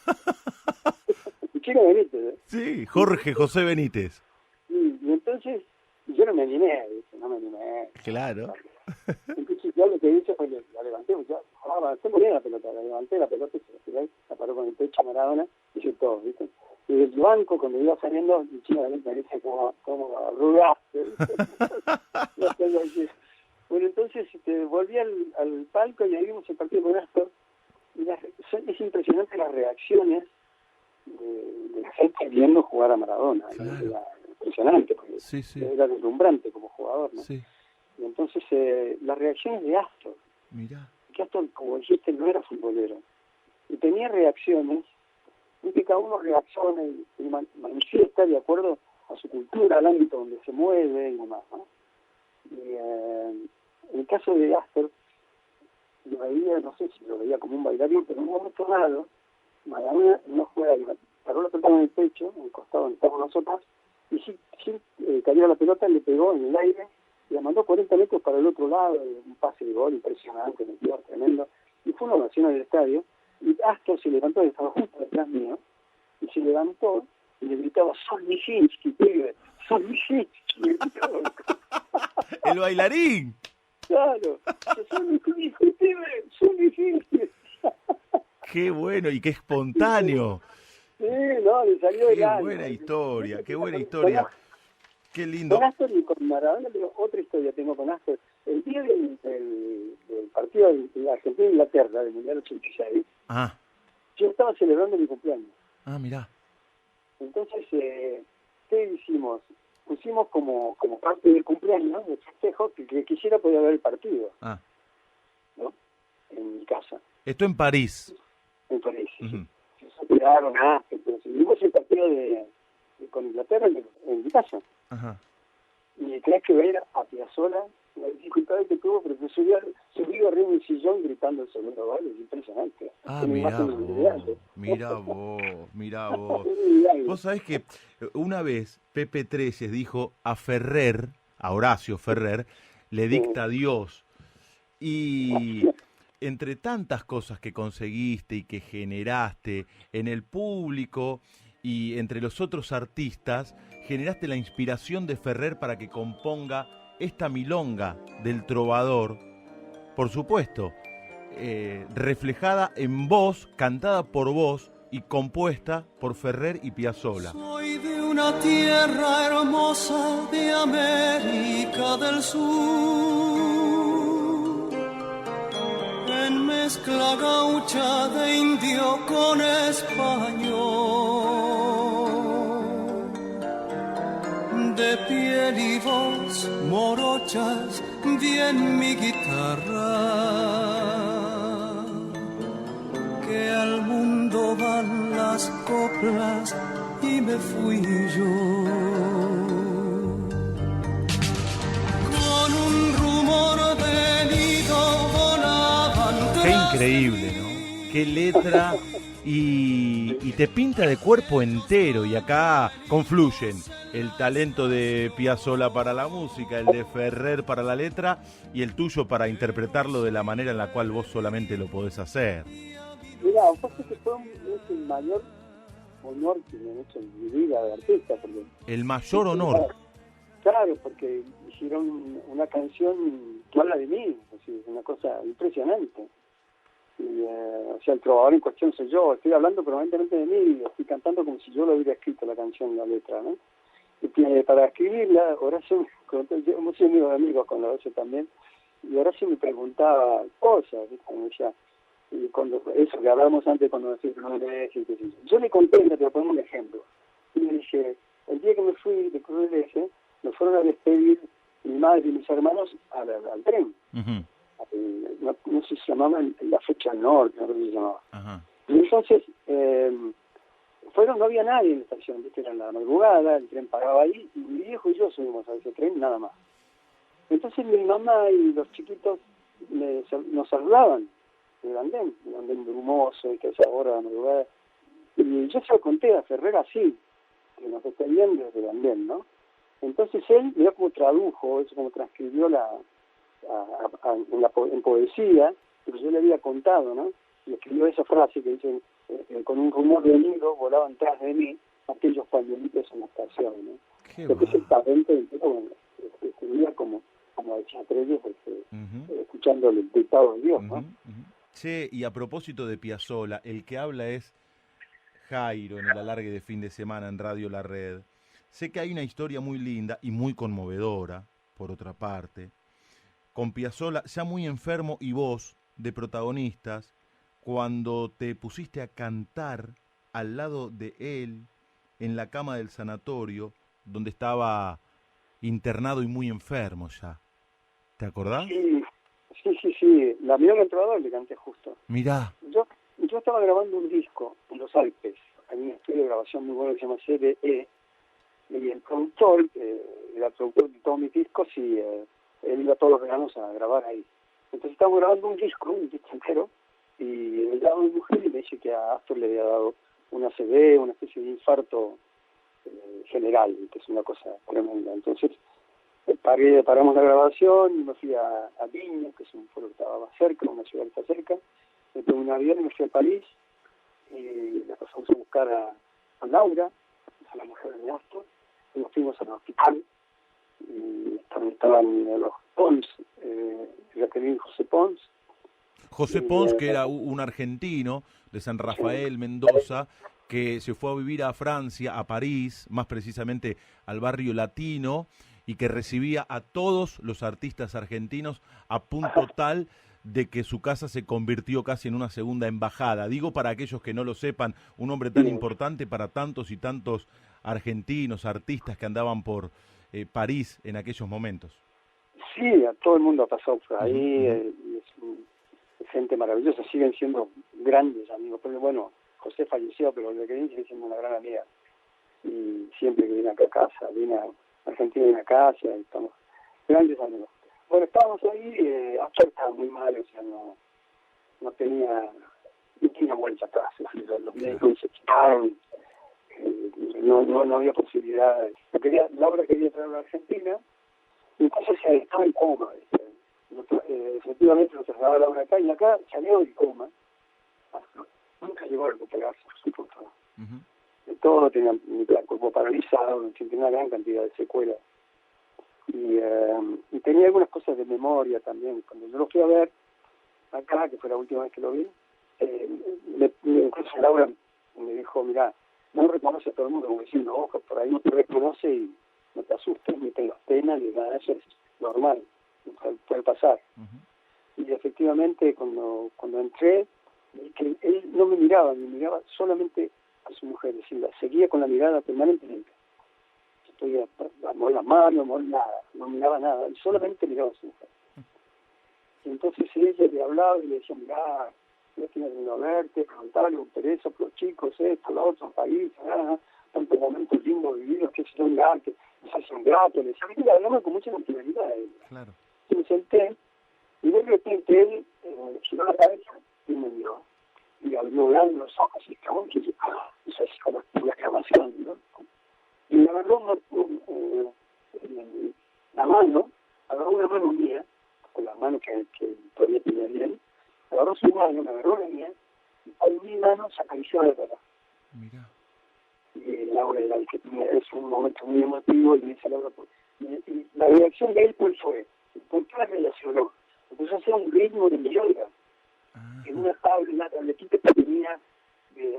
El chico Benítez, ¿eh? Sí, Jorge José Benítez. Y entonces, yo no me animé, no me animé. Claro. Entonces yo lo que hice fue, la levanté, yo avancé muy bien la pelota, la levanté, la pelota la paró con el pecho a Maradona, hice todo, ¿viste? Y del banco, cuando iba saliendo, el chico Benítez me dice, como arrugaste, ¿viste? Bueno, entonces volví al palco y ahí vimos el partido con Astor, y es impresionante las reacciones de la gente viendo jugar a Maradona. Claro. Era impresionante, porque Sí. era deslumbrante como jugador, ¿no? Sí, Y entonces las reacciones de Astor, mirá. que Astor, como dijiste, no era futbolero, y tenía reacciones, y que cada uno reacciona y manifiesta de acuerdo a su cultura, al ámbito donde se mueve y demás, ¿no? Y en el caso de Astor, yo veía, no sé si lo veía como un bailarín, pero en un momento dado, Maradona no juega, paró la pelota en el pecho, en el costado donde estábamos nosotros, y sí cayó la pelota, le pegó en el aire, y la mandó 40 metros para el otro lado, un pase de gol impresionante, metió tremendo, y fue una ovación en el estadio, y Astor se levantó, estaba justo detrás mío, y se levantó, y le gritaba, sos Nijinsky, pibe, sos Nijinsky, El bailarín. claro, sos Nijinsky, pibe, sos Nijinsky. Qué bueno y qué espontáneo. Sí, no, le salió Qué del alma. buena historia, qué buena historia. Qué lindo. Con Astor y con Maradona tengo otra historia tengo con Astor. El día del partido de Argentina-Inglaterra, del Mundial 86, yo estaba celebrando mi cumpleaños. Mirá. Entonces, ¿qué hicimos? Pusimos como parte del cumpleaños, del festejo, que quisiera poder ver el partido, ¿no? En mi casa, Esto en París. en París. Uh-huh. Se quedaron pero seguimos el partido con Inglaterra en mi casa. Ajá. Y tenés que ver a Piazzolla, las dificultades que tuvo, pero que subió arriba de un sillón gritando el segundo gol, es impresionante. Mirá vos. Vos sabés que una vez Pepe Treyes dijo a Horacio Ferrer, le dicta a Dios, y entre tantas cosas que conseguiste y que generaste en el público y entre los otros artistas, generaste la inspiración de Ferrer para que componga esta milonga del trovador, por supuesto, reflejada en voz, cantada por vos y compuesta por Ferrer y Piazzolla. Soy de una tierra hermosa de América del Sur, en mezcla gaucha de indio con español, de piel y voz morochas bien mi guitarra, que al mundo van las coplas y me fui yo. Con un rumor de nido volaban. Qué increíble, ¿no? Qué letra y te pinta de cuerpo entero, y acá confluyen el talento de Piazzolla para la música, el de Ferrer para la letra y el tuyo para interpretarlo de la manera en la cual vos solamente lo podés hacer. Mirá, pasa que es el mayor honor que me han hecho en mi vida de artista. Porque, el mayor honor. Claro, porque hicieron una canción que habla de mí, es una cosa impresionante. Y, o sea, el trovador en cuestión soy yo, estoy hablando permanentemente de mí, estoy cantando como si yo lo hubiera escrito la canción, la letra, ¿no? Y para escribirla, Horacio, hemos sido amigos de amigos con Horacio también, y Horacio me preguntaba cosas, ¿viste? Me decía, y cuando eso que hablábamos antes, cuando decía que no me lees, yo le conté, te voy a poner un ejemplo, y me dije, el día que me fui de Cruz del Eje, me fueron a despedir mi madre y mis hermanos al tren. Uh-huh. No sé si se llamaba la fecha norte, no sé si se llamaba. Uh-huh. Y entonces, no había nadie en la estación, ¿viste? Era en la madrugada, el tren paraba ahí, y mi viejo y yo subimos a ese tren, nada más. Entonces mi mamá y los chiquitos nos saludaban, el andén brumoso, y que a esa hora de la madrugada. Y yo se lo conté a Ferrer así, que nos está viendo desde el andén, ¿no? Entonces él, mirá cómo tradujo, eso como transcribió en poesía, pero yo le había contado, ¿no? Y escribió esa frase que dice, con un rumor de hilo volaban tras de mí aquellos pañuelitos en la estación, ¿no? Lo que es el talento, bueno, escribía como decía Trelles, escuchando el dictado de Dios, ¿no? Che, y a propósito de Piazzolla, el que habla es Jairo en el alargue de fin de semana en Radio La Red. Sé que hay una historia muy linda y muy conmovedora, por otra parte, con Piazzolla ya muy enfermo y vos, de protagonistas, cuando te pusiste a cantar al lado de él en la cama del sanatorio, donde estaba internado y muy enfermo ya. ¿Te acordás? Sí. La Milonga del Trovador le canté justo. Mirá. Yo estaba grabando un disco en los Alpes. Hay un estudio de grabación muy bueno que se llama CDE. Y el productor, era el productor de todos mis discos, y él iba todos los veranos a grabar ahí. Entonces estábamos grabando un disco entero, y me llama mi mujer y me dice que a Astor le había dado una ACV, una especie de infarto general, que es una cosa tremenda. Entonces paramos la grabación y me fui a Viña, que es un pueblo que estaba más cerca, una ciudad que está cerca. Me tomé un avión y me fui a París, y la pasamos a buscar a Laura, a la mujer de Astor, y nos fuimos al hospital, y estaban los Pons, Jacqueline y José Pons. José Pons, que era un argentino de San Rafael, Mendoza, que se fue a vivir a Francia, a París, más precisamente al barrio latino, y que recibía a todos los artistas argentinos a punto tal de que su casa se convirtió casi en una segunda embajada. Digo, para aquellos que no lo sepan, un hombre tan importante para tantos y tantos argentinos, artistas que andaban por París en aquellos momentos. Sí, a todo el mundo ha pasado por ahí, es gente maravillosa, siguen siendo grandes amigos, pero bueno, José falleció, pero de que sigue siendo una gran amiga, y siempre que viene acá a casa, viene a Argentina, viene a casa, y estamos grandes amigos. Bueno, estábamos ahí, Astor estaba muy mal, o sea, no tenía vuelta atrás, los médicos se quitaron, no había posibilidad. Laura quería traerlo a Argentina, y entonces estaba en coma. Efectivamente lo trasladaba a Laura acá, y acá salió del coma. Nunca llegó a recuperarse, por supuesto. Todo tenía el cuerpo paralizado, tenía una gran cantidad de secuelas. Y tenía algunas cosas de memoria también. Cuando yo lo fui a ver acá, que fue la última vez que lo vi, incluso Laura me dijo, mirá, no reconoce a todo el mundo, como diciendo, ojo, por ahí no te reconoce y no te asustes, ni tengas pena, ni nada, eso es normal, puede pasar. Y efectivamente, cuando entré, que él no me miraba solamente a su mujer, es decir, la seguía con la mirada permanentemente. Estoy a mover las manos, nada, no miraba nada, él solamente miraba a su mujer. Y entonces ella le hablaba y le decía, mirá, yo estoy venido a verte, preguntarle un interés por los chicos, esto, lo otro, país, tantos momentos lindos vividos, que es un grato, que nos hace un grato, le decía, mira, hablamos con mucha naturalidad. Claro. Y me senté, y de repente él giró la cabeza y me miró. Y abrió grande los ojos y acabó, que eso es como una exclamación, ¿no? Y me agarró la mano, agarró una mano mía, con la mano que todavía tenía bien, agarró su mano, me agarró la mía, y con mi mano se acarició de verdad. Mira. Y Laura era el que tenía, es un momento muy emotivo, y le dice a Laura, y la reacción de él, ¿cuál fue? ¿Por qué la relacionó? Empezó a hacer un ritmo de yoga, en una tabletita que tenía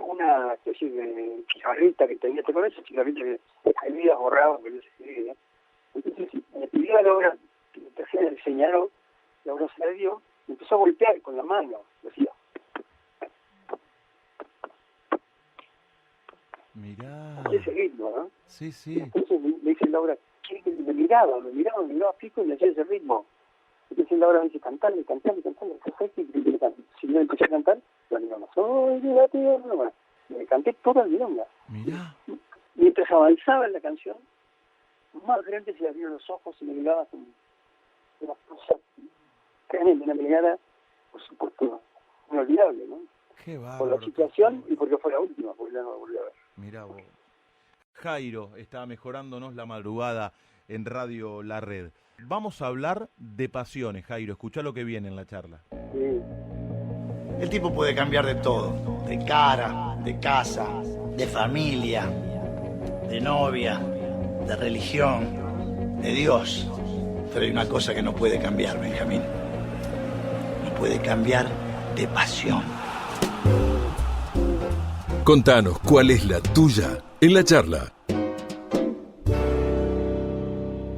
una especie de cigarrita que tenía, ¿te acuerdas esa cigarrita que escribía borrado, que no se escribía? Entonces me pidió a Laura que me trajera el señaló, Laura se la dio, y empezó a golpear con la mano, decía. Mirá. Ese ritmo, ¿no? Sí, sí. Entonces me dice Laura, me miraba fijo y me hacía ese ritmo. Entonces Laura me dice, cantale. Si yo empecé a cantar, la milonga, soy de la tierra, bueno, me canté toda la milonga. Mirá. Mientras avanzaba en la canción, más grande se le abrieron los ojos y me miraba con una cosa tremenda, una mirada, por supuesto, inolvidable, ¿no? Qué por bárbaro. la situación y porque fue la última, porque ya no la volví a ver. Mirá vos. Jairo está mejorándonos la madrugada en Radio La Red. Vamos a hablar de pasiones, Jairo. Escuchá lo que viene en la charla. Sí. El tipo puede cambiar de todo, de cara, de casa, de familia, de novia, de religión, de Dios. Pero hay una cosa que no puede cambiar, Benjamín. No puede cambiar de pasión. Contanos cuál es la tuya en la charla.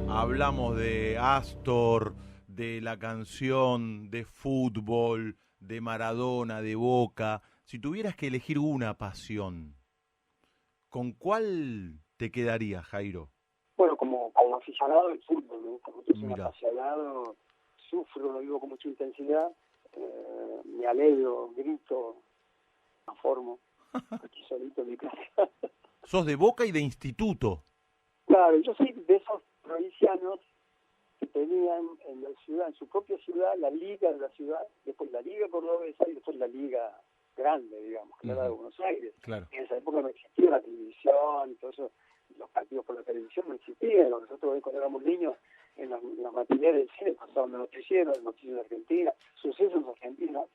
Hablamos de Astor, de la canción, de fútbol, de Maradona, de Boca. Si tuvieras que elegir una pasión, ¿con cuál te quedaría, Jairo? Bueno, como aficionado del fútbol, ¿no? Como que soy un Mirá. apasionado, sufro, lo vivo con mucha intensidad, me alegro, grito, me formo, aquí solito en mi casa. Sos de Boca y de Instituto. Claro, yo soy de esos provincianos que tenían en la ciudad, en su propia ciudad, la liga de la ciudad, después la liga cordobesa y después la liga grande, digamos, que era la de Buenos Aires. Claro. En esa época no existía la televisión y todo eso, los partidos por la televisión no existían. Nosotros cuando éramos niños, en las matinés del cine pasaban los noticieros de Argentina, sucesos argentinos,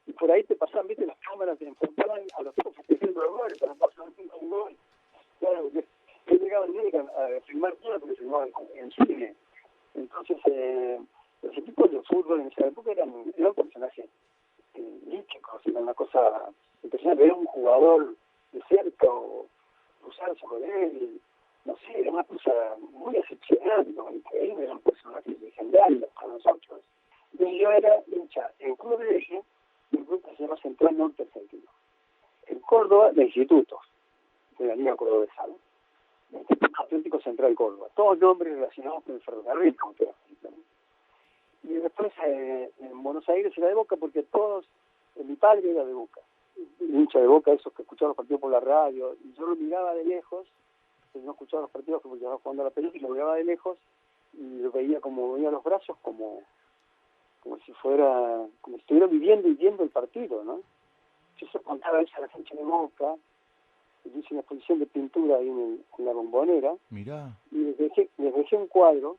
y por ahí te pasaban, viste, las cámaras te enfocaban a los tipos festejando los goles, para pasar un gol. Claro, que llegaban a filmar todo porque filmaban en cine. Entonces, los equipos de fútbol en esa época eran personajes míticos, era una cosa impresionante. Ver un jugador de cerca o cruzarse con él, no sé, era una cosa muy excepcional, ¿no? Increíble, eran personajes legendarios para nosotros. Y yo era hincha en Club de Eje, un club que se llama Central Norte Argentino. En Córdoba, de institutos, de la Liga Cordobesa, ¿no? El Instituto Atlético Central Córdoba. Todos nombres relacionados con el ferrocarril, como te explico, ¿no? Y después en Buenos Aires era de Boca porque todos, mi padre era de Boca, hincha de Boca, esos que escuchaban los partidos por la radio, y yo lo miraba de lejos, no escuchaba los partidos porque estaba jugando a la pelota y lo miraba de lejos y lo veía como venía los brazos como si fuera, como si estuviera viviendo y viendo el partido, ¿no? Yo se contaba eso a la gente de Boca, y hice una exposición de pintura ahí en la Bombonera. Mirá. Y les dejé un cuadro.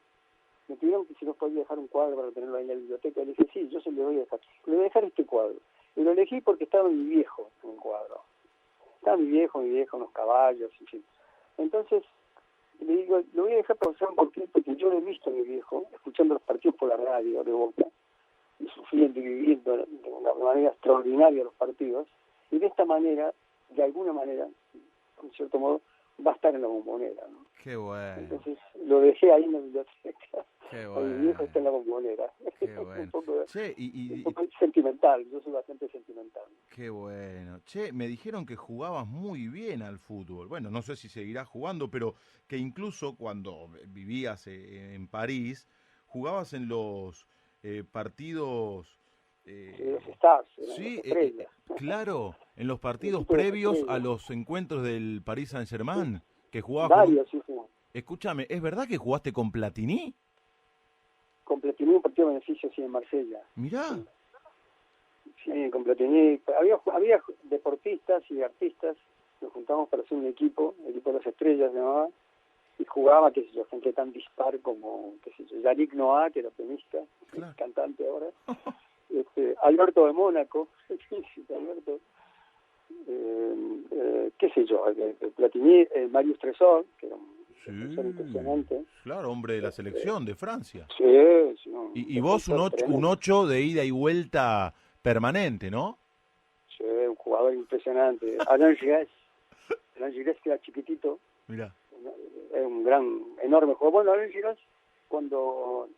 Me pidieron que si nos podía dejar un cuadro para tenerlo ahí en la biblioteca. Y le dije, sí, yo se lo voy a dejar. Le voy a dejar este cuadro. Y lo elegí porque estaba mi viejo en el cuadro. Estaba mi viejo, unos caballos, en fin. Entonces, le digo, lo voy a dejar para usar porque yo lo he visto a mi viejo, escuchando los partidos por la radio de Boca, y sufriendo y viviendo de una manera extraordinaria los partidos. Y de esta manera, de alguna manera, en cierto modo, va a estar en la Bombonera, ¿no? Qué bueno. Entonces lo dejé ahí en la biblioteca. Qué Mi viejo está en la Bombonera. Qué bueno. un poco, Che, un poco sentimental, yo soy bastante sentimental. qué bueno. Che, me dijeron que jugabas muy bien al fútbol. Bueno, no sé si seguirás jugando, pero que incluso cuando vivías en París, jugabas en los partidos... Los Stars, sí, las estrellas. claro, en los partidos equipo de previos a estrellas. los encuentros del Paris Saint-Germain, que jugabas Varios, sí, sí. Escúchame, ¿es verdad que jugaste con Platini? Con Platini un partido de beneficio, sí, en Marsella. Mirá. Sí, con Platini. Había deportistas y artistas, nos juntamos para hacer un equipo de las estrellas se llamaba, y jugaba, qué sé yo, gente tan dispar como, qué sé yo, Yannick Noah, que era pianista, Claro. cantante ahora, Alberto de Mónaco, Alberto, qué sé yo, Platini, Marius Tresor, que era un defensor impresionante. Claro, hombre de la selección de Francia. Sí, sí. Y vos un 8 de ida y vuelta permanente, ¿no? Sí, un jugador impresionante. Alain Giresse, que era chiquitito, Mirá. es un enorme jugador. Bueno, Alain Giresse, cuando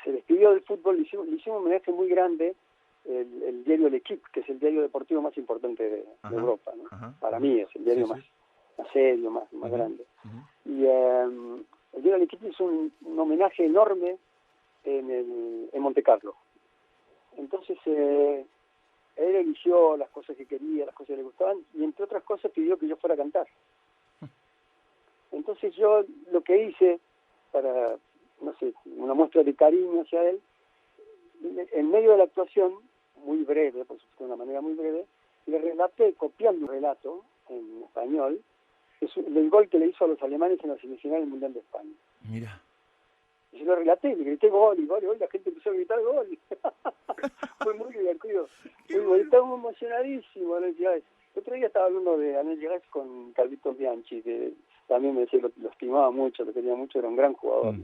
se despidió del fútbol, le hicimos un homenaje muy grande, el diario L'Equipe, que es el diario deportivo más importante de Europa, ¿no? Para mí es el diario más serio, más grande. Y el diario L'Equipe hizo un homenaje enorme en Montecarlo. Entonces, él eligió las cosas que quería, las cosas que le gustaban, y entre otras cosas pidió que yo fuera a cantar. Entonces yo lo que hice para, no sé, una muestra de cariño hacia él, en medio de la actuación, muy breve, por supuesto de una manera muy breve, le relaté, copiando un relato en español, el gol que le hizo a los alemanes en la semifinal del Mundial de España. Mira. Y yo lo relaté, le grité gol, y la gente empezó a gritar gol. Fue muy divertido. Estaba muy emocionadísimo. El otro día estaba hablando de Anel Llegas con Carlitos Bianchi, que también me decía, lo estimaba mucho, lo quería mucho, era un gran jugador.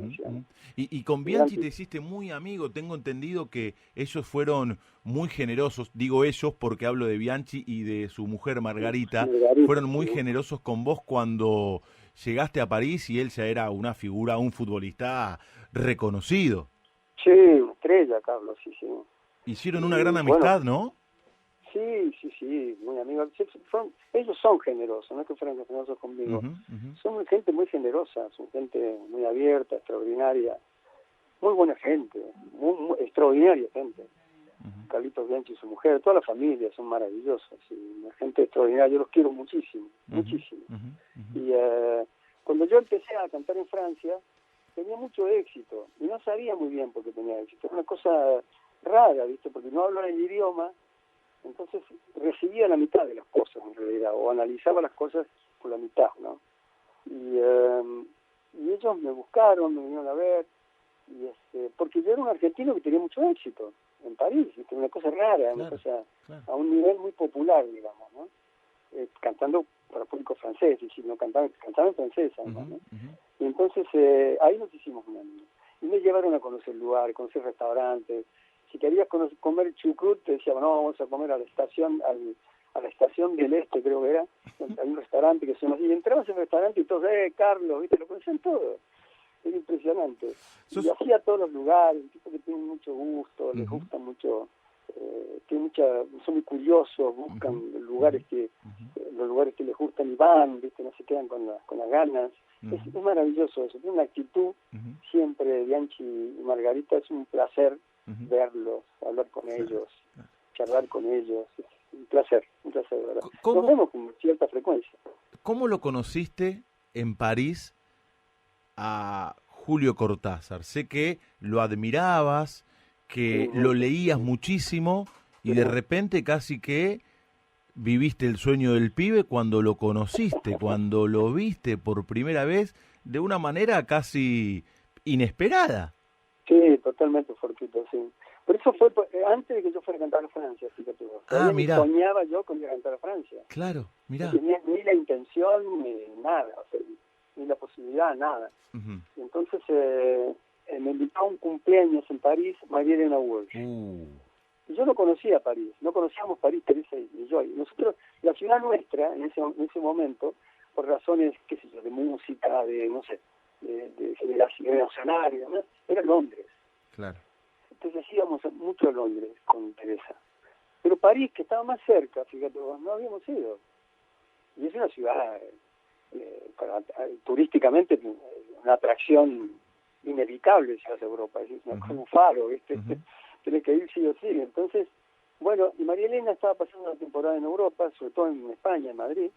Y con Bianchi te hiciste muy amigo, tengo entendido que ellos fueron muy generosos, digo ellos porque hablo de Bianchi y de su mujer Margarita, fueron muy generosos con vos cuando llegaste a París y él ya era una figura, un futbolista reconocido. Sí, estrella, Carlos, sí. Hicieron una gran amistad, ¿no? Sí, muy amigos. Ellos son generosos, no es que fueran generosos conmigo. Son gente muy generosa, son gente muy abierta, extraordinaria, muy buena gente, muy extraordinaria gente. Carlitos Bianchi y su mujer, toda la familia son maravillosos, una gente extraordinaria, yo los quiero muchísimo. Y cuando yo empecé a cantar en Francia, tenía mucho éxito, y no sabía muy bien por qué tenía éxito, era una cosa rara, ¿viste? Porque no hablo el idioma. Entonces recibía la mitad de las cosas en realidad, o analizaba las cosas por la mitad, ¿no? Y ellos me buscaron, me vinieron a ver, porque yo era un argentino que tenía mucho éxito en París, ¿viste? Una cosa rara, una cosa a un nivel muy popular, digamos, ¿no? Cantando para el público francés, y si no cantaba en francés, además, ¿no? Y entonces ahí nos hicimos un amigo. Y me llevaron a conocer el lugar, conocer restaurantes. Si querías comer chucrut, te decían, no, vamos a comer a la estación del Este, creo que era. Hay un restaurante que se llama así. Y entrabas en el restaurante y todos, Carlos, ¿viste? Lo conocían todo. Era impresionante. Y así a todos los lugares, tipo que tienen mucho gusto, les gusta mucho, son muy curiosos, buscan lugares los lugares que les gustan y van, ¿viste? No se quedan con las ganas. Es maravilloso eso. Tiene una actitud siempre, Bianchi y Margarita, es un placer verlos, hablar con ellos, charlar con ellos, es un placer, ¿verdad? Nos vemos con cierta frecuencia. ¿Cómo lo conociste en París a Julio Cortázar? Sé que lo admirabas, que lo leías muchísimo y de repente casi que viviste el sueño del pibe cuando lo conociste, cuando lo viste por primera vez de una manera casi inesperada. Sí, totalmente fortuito, sí. Pero eso fue antes de que yo fuera a cantar a Francia, fíjate vos. Mirá. Soñaba yo con ir a cantar a Francia. Claro, mirá. No tenía ni la intención, ni nada, o sea, ni la posibilidad, nada. Y entonces me invitó a un cumpleaños en París, María Elena Walsh. Y yo no conocía París, no conocíamos París, Teresa y yo. Y nosotros, la ciudad nuestra, en ese momento, por razones, qué sé yo, de música, de, no sé, de generacional y demás, era Londres. Claro. Entonces íbamos mucho a Londres con Teresa. Pero París, que estaba más cerca, fíjate vos, no habíamos ido. Y es una ciudad, turísticamente, una atracción inevitable si vas a Europa. Es un faro, ¿viste? Tenés que ir sí o sí. Entonces, bueno, y María Elena estaba pasando una temporada en Europa, sobre todo en España, en Madrid.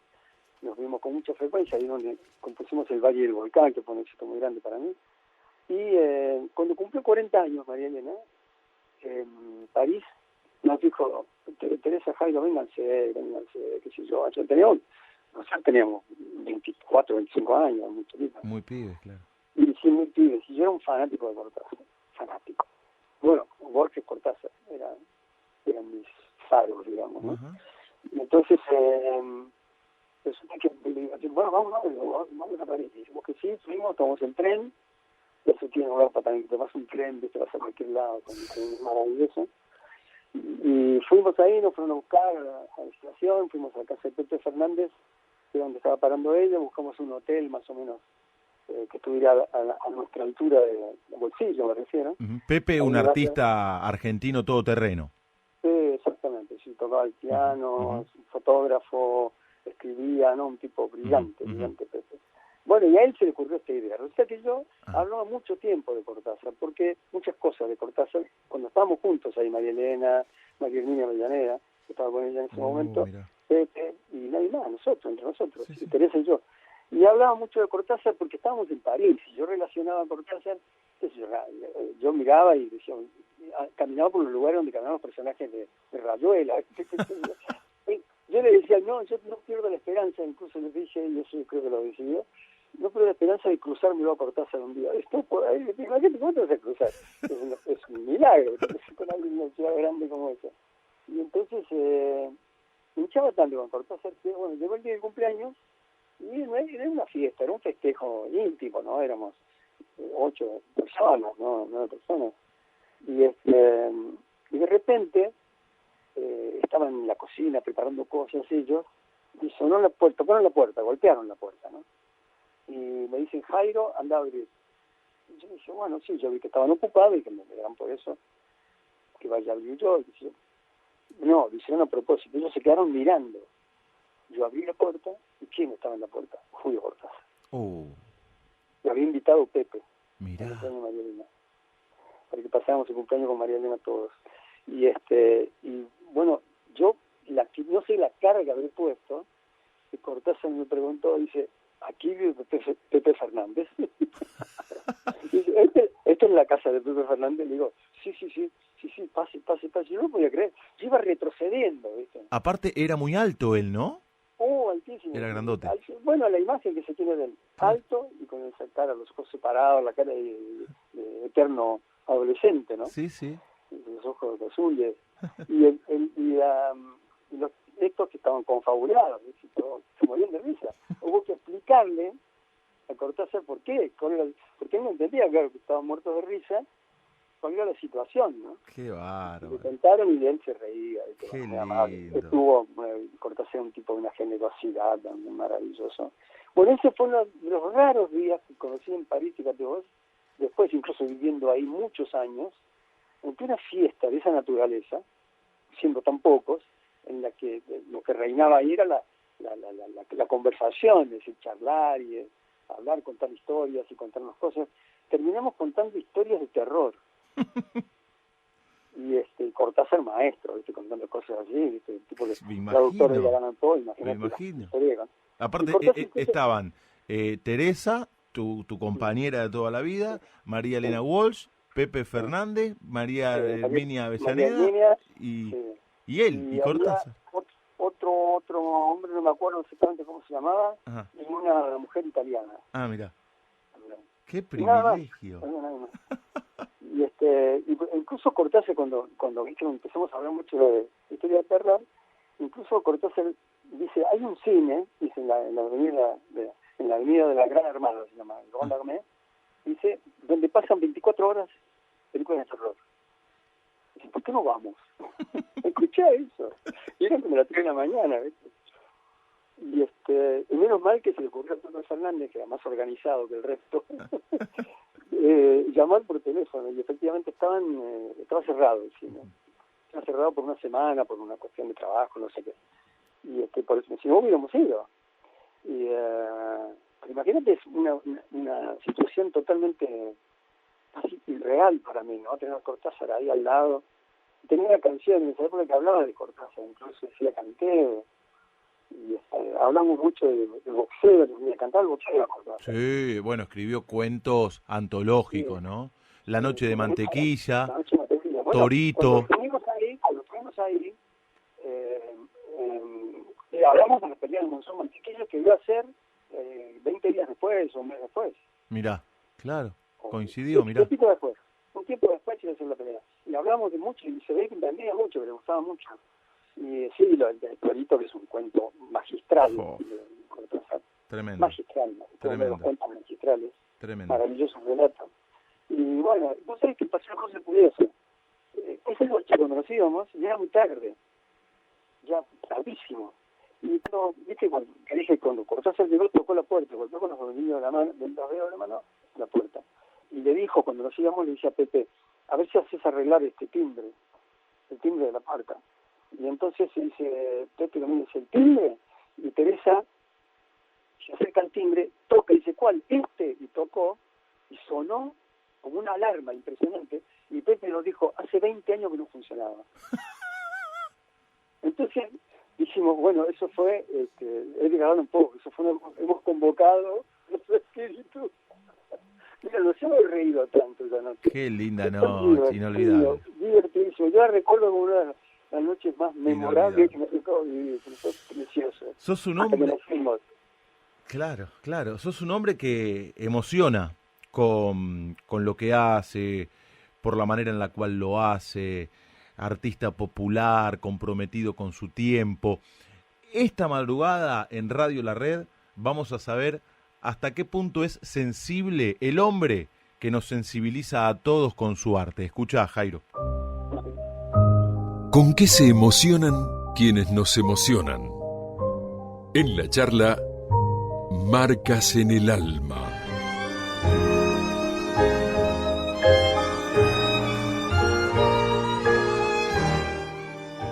Nos vimos con mucha frecuencia, ahí donde compusimos El Valle del Volcán, que fue un éxito muy grande para mí. Y cuando cumplió 40 años María Elena, en París, nos dijo, Teresa, Jairo, vénganse, qué sé yo. Nosotros teníamos 24, 25 años, muy pibes, claro. Y sí, muy pibes. Y yo era un fanático de Cortázar, fanático. Bueno, Borges, Cortázar, eran mis faros, digamos, ¿no? Y entonces, resulta que, bueno, vamos a París. Y dijimos que sí, fuimos, tomamos el tren. Eso tiene Europa también, te vas un tren, te vas a cualquier lado, es maravilloso. Y fuimos ahí, nos fueron a buscar a la estación, fuimos a casa de Pepe Fernández, que es donde estaba parando ella, buscamos un hotel más o menos que estuviera a nuestra altura de bolsillo, me refiero. Pepe, un artista argentino todoterreno. Sí, exactamente, sí, tocaba el piano, fotógrafo, escribía, ¿no? Un tipo brillante, brillante Pepe. Bueno, y a él se le ocurrió esta idea. Resulta que yo hablaba mucho tiempo de Cortázar, porque muchas cosas de Cortázar, cuando estábamos juntos ahí, María Elena, María Herminia Avellaneda, que estaba con ella en ese momento, Pepe, y nadie más, entre nosotros, Teresa y yo. Y hablaba mucho de Cortázar porque estábamos en París, y yo relacionaba a Cortázar qué sé yo miraba y decía, caminaba por los lugares donde caminaban los personajes de Rayuela. Yo le decía, no, yo no pierdo la esperanza, incluso le dije, y eso creo que lo decidió, no pierdo la esperanza de cruzármelo a Cortázar un día. Esto por ahí, imagínate, ¿cómo te vas a cruzar? Es un milagro, con alguien en una ciudad grande como esa. Y entonces, me hinchaba tanto con Cortázar que, bueno, llegó el día del cumpleaños, y era una fiesta, era un festejo íntimo, ¿no? Éramos 8 personas, ¿no? 9 personas. Y de repente, estaban en la cocina preparando cosas ellos, y sonó la puerta, golpearon la puerta, ¿no? Y me dicen, Jairo, anda a abrir. Y yo dije, bueno, sí, yo vi que estaban ocupados y que me dirán por eso que vaya a abrir yo. Y dije, no, lo hicieron a propósito, ellos se quedaron mirando. Yo abrí la puerta, ¿y quién estaba en la puerta? Julio Cortázar. Lo había invitado Pepe. Mirá. El cumpleaños de María Elena, para que pasáramos el cumpleaños con María Elena todos. Y bueno, yo no sé la cara que habré puesto, que Cortázar me preguntó, dice, aquí vive Pepe Fernández. Dice, ¿Esta es la casa de Pepe Fernández? Le digo, sí, pase. Yo no podía creer, yo iba retrocediendo, ¿viste? Aparte era muy alto él, ¿no? Altísimo. Era grandote. Bueno, la imagen que se tiene del alto y con esa cara, los ojos separados, la cara de eterno adolescente, ¿no? Sí. Los ojos azules. Y estos que estaban confabulados, se morían de risa. Hubo que explicarle a Cortázar por qué, porque él no entendía, claro, que estaban muertos de risa, cuál era la situación, ¿no? Qué bárbaro. Le contaron y él se reía. Qué lindo. Estuvo, Cortázar un tipo de una generosidad también maravilloso. Bueno, ese fue uno de los raros días que conocí en París, fíjate vos, después incluso viviendo ahí muchos años, en plena fiesta de esa naturaleza, siendo tan pocos, en la que lo que reinaba ahí era la conversación, es decir, charlar y hablar, contar historias y contarnos cosas. Terminamos contando historias de terror. Y Cortázar maestro, ¿viste? Contando cosas así, ¿viste? El tipo de traductor de la Gana Todo, imagínate. Me imagino. La Aparte estaban Teresa, tu compañera de toda la vida, María Elena Walsh, Pepe Fernández, María Herminia Avellaneda y él, y Cortázar. Otro hombre, no me acuerdo exactamente cómo se llamaba, Ajá. y una mujer italiana. Ah, mira. Qué Nada privilegio. más. Y incluso Cortázar, cuando empezamos a hablar mucho de historia de terror, incluso Cortázar dice, hay un cine, dice en la avenida de la Gran Armada, se llama, el Grand Armée, dice, donde pasan 24 horas películas de terror. Dice, ¿por qué no vamos? Escuché eso. Y era como las 3 de la mañana, ¿viste? Y menos mal que se le ocurrió a Pepe Fernández, que era más organizado que el resto, llamar por teléfono, y efectivamente estaba cerrado el cine. Estaba cerrado por una semana, por una cuestión de trabajo, no sé qué. Y por eso, si no hubiéramos ido. Pero imagínate, es una situación totalmente así irreal para mí, ¿no? Tener a Cortázar ahí al lado. Tenía una canción en esa época que hablaba de Cortázar, incluso decía canté. Y hablamos mucho de boxeo, de cantar el boxeo. Sí, bueno, escribió cuentos antológicos, sí. ¿No? La noche de mantequilla, bueno, Torito. Cuando fuimos ahí hablamos de la pelea de Monzón Mantequilla que iba a ser 20 días después o un mes después. Mirá, claro, coincidió, mirá. Un tiempo después iba a ser la pelea. Y hablamos de mucho y se ve que entendía mucho, que le gustaba mucho. Y sí, el Torito, que es un cuento magistral. Tremendo. Magistral, uno de los cuentos magistrales. Tremendo. Maravilloso relato. Y bueno, vos sabés que pasó una cosa curiosa. Esa noche cuando nos íbamos, ya era muy tarde. Ya tardísimo. Y cuando Cortázar llegó, tocó la puerta, golpeó con los dedos de la mano, la puerta. Y le dijo, cuando nos íbamos, le dice a Pepe, a ver si haces arreglar el timbre de la puerta. Y entonces dice, Pepe lo mira, dice, ¿el timbre? Y Teresa se acerca al timbre, toca y dice, ¿cuál? Y tocó, y sonó como una alarma impresionante, y Pepe nos dijo, hace 20 años que no funcionaba. Entonces dijimos, bueno, eso fue, Edgar Allan Poe, hemos convocado los espíritus Mira, no se me he reído tanto esa noche. Qué linda noche, inolvidable. Divertidísimo. Yo la recuerdo como una de las noches más memorables que me tocó vivir. Fue precioso. Sos un Hasta que hombre... nos fuimos. Claro. Sos un hombre que emociona con lo que hace, por la manera en la cual lo hace, artista popular, comprometido con su tiempo. Esta madrugada en Radio La Red vamos a saber hasta qué punto es sensible el hombre que nos sensibiliza a todos con su arte. Escucha, Jairo. ¿Con qué se emocionan quienes nos emocionan? En la charla, Marcas en el Alma.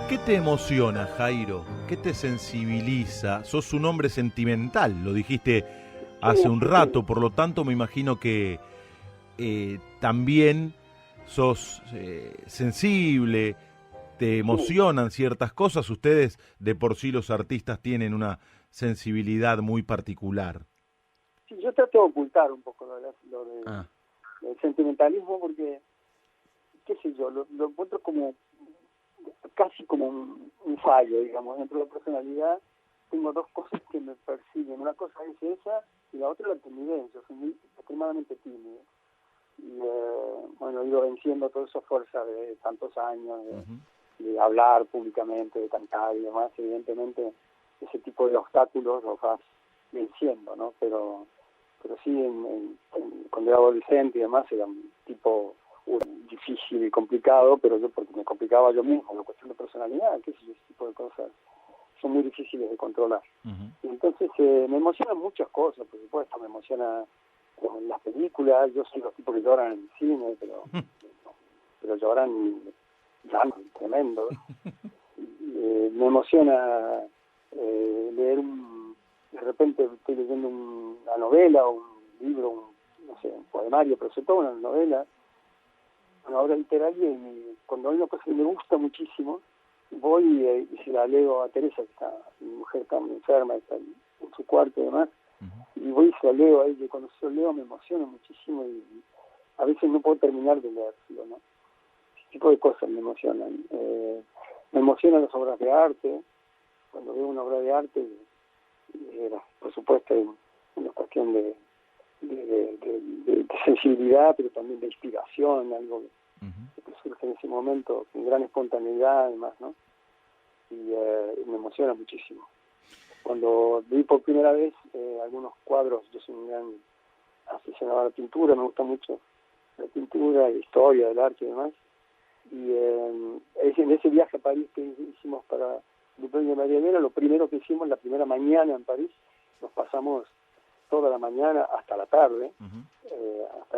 ¿Qué te emociona, Jairo? ¿Qué te sensibiliza? Sos un hombre sentimental, lo dijiste hace un rato, por lo tanto me imagino que también sos sensible, te emocionan ciertas cosas. Ustedes, de por sí los artistas, tienen una sensibilidad muy particular. Sí, yo trato de ocultar un poco el sentimentalismo porque, qué sé yo, lo encuentro como casi como un fallo, digamos. Dentro de la personalidad tengo dos cosas que me persiguen. Una cosa es esa y la otra es la timidez. Yo soy muy extremadamente tímido. Y bueno, he ido venciendo toda esa fuerza de tantos años, de hablar públicamente, de cantar y demás. Evidentemente ese tipo de obstáculos los vas venciendo, ¿no? Pero sí, cuando era adolescente y demás era un tipo difícil y complicado, pero yo porque me complicaba yo mismo, la cuestión de personalidad, qué sé yo, ese tipo de cosas son muy difíciles de controlar. Y entonces me emocionan muchas cosas, por supuesto, me emociona las películas. Yo soy los tipos que lloran en el cine, pero lloran tremendo. Me emociona leer de repente estoy leyendo una novela o un libro, no sé, un poemario, pero sobre todo una novela, una obra literaria, y cuando hay una cosa que me gusta muchísimo, voy y se la leo a Teresa, que está, mi mujer está muy enferma, está en su cuarto y demás, y voy y se la leo a ella, y cuando se lo leo me emociona muchísimo y a veces no puedo terminar de leerlo, ¿no? Ese tipo de cosas me emocionan. Me emocionan las obras de arte. Cuando veo una obra de arte, por supuesto hay una cuestión de sensibilidad, pero también de inspiración, algo que surge en ese momento con gran espontaneidad además, ¿no? Y me emociona muchísimo. Cuando vi por primera vez algunos cuadros, yo soy un gran aficionado a la pintura, me gusta mucho la pintura, la historia del arte y demás, y en ese viaje a París que hicimos para el premio María Elena, lo primero que hicimos, la primera mañana en París, nos pasamos toda la mañana hasta la tarde, hasta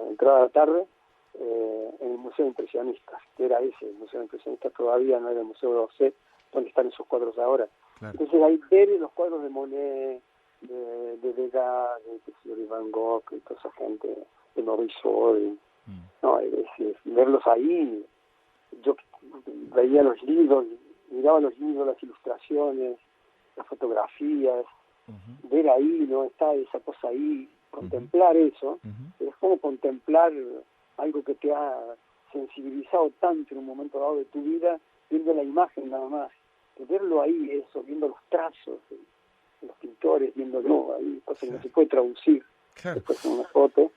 entrada de la tarde, en el Museo de Impresionistas, que era ese, el Museo de Impresionistas todavía no era el Museo de Orsay, donde están esos cuadros ahora. Claro. Entonces ahí ver los cuadros de Monet, de Degas, de Van Gogh, y toda esa gente, de Maurice Sorel, no, verlos ahí, yo veía los libros, miraba los libros, las ilustraciones, las fotografías, ver ahí, ¿no? Está esa cosa ahí, contemplar eso, es como contemplar algo que te ha sensibilizado tanto en un momento dado de tu vida, viendo la imagen nada más, de verlo ahí, eso, viendo los trazos de los pintores, viéndolo ahí, cosas que no se puede traducir después en una foto,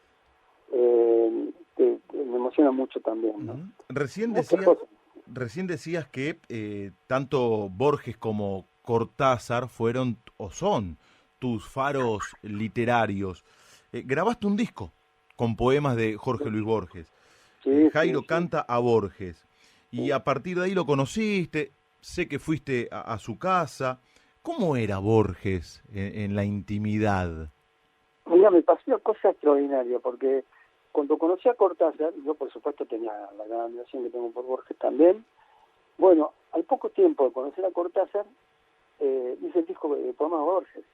me emociona mucho también, ¿no? Recién decías que tanto Borges como Cortázar fueron o son tus faros literarios. Grabaste un disco con poemas de Jorge Luis Borges. Jairo canta a Borges. Y a partir de ahí lo conociste, sé que fuiste a su casa. ¿Cómo era Borges en la intimidad? Mira, me pasó una cosa extraordinaria, porque cuando conocí a Cortázar, yo por supuesto tenía la gran admiración que tengo por Borges también. Bueno, al poco tiempo de conocer a Cortázar, hice el disco de poemas de Borges.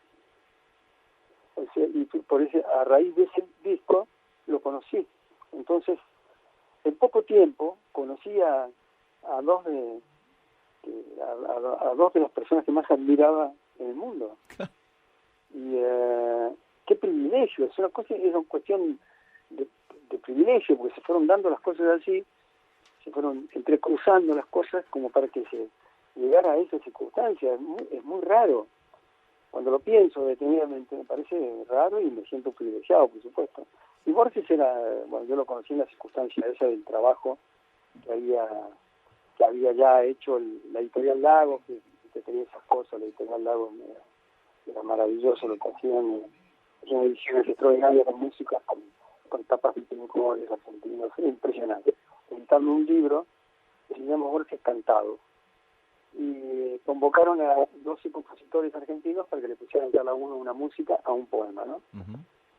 O sea, y a raíz de ese disco lo conocí. Entonces, en poco tiempo conocí a dos de las personas que más admiraba en el mundo. Y qué privilegio, es una cuestión de privilegio, porque se fueron dando las cosas así, se fueron entrecruzando las cosas como para que se llegara a esa circunstancia. Es muy raro. Cuando lo pienso detenidamente me parece raro y me siento privilegiado, por supuesto. Y Borges yo lo conocí en la circunstancia esa del trabajo que había ya hecho la editorial Lago, que tenía esas cosas. La editorial Lago era maravilloso lo que hacían, hacían ediciones extraordinarias de música con tapas de pintores argentinos, era impresionante. Editando un libro que se llama Borges Cantado, y convocaron a 12 compositores argentinos para que le pusieran cada uno una música a un poema, ¿no?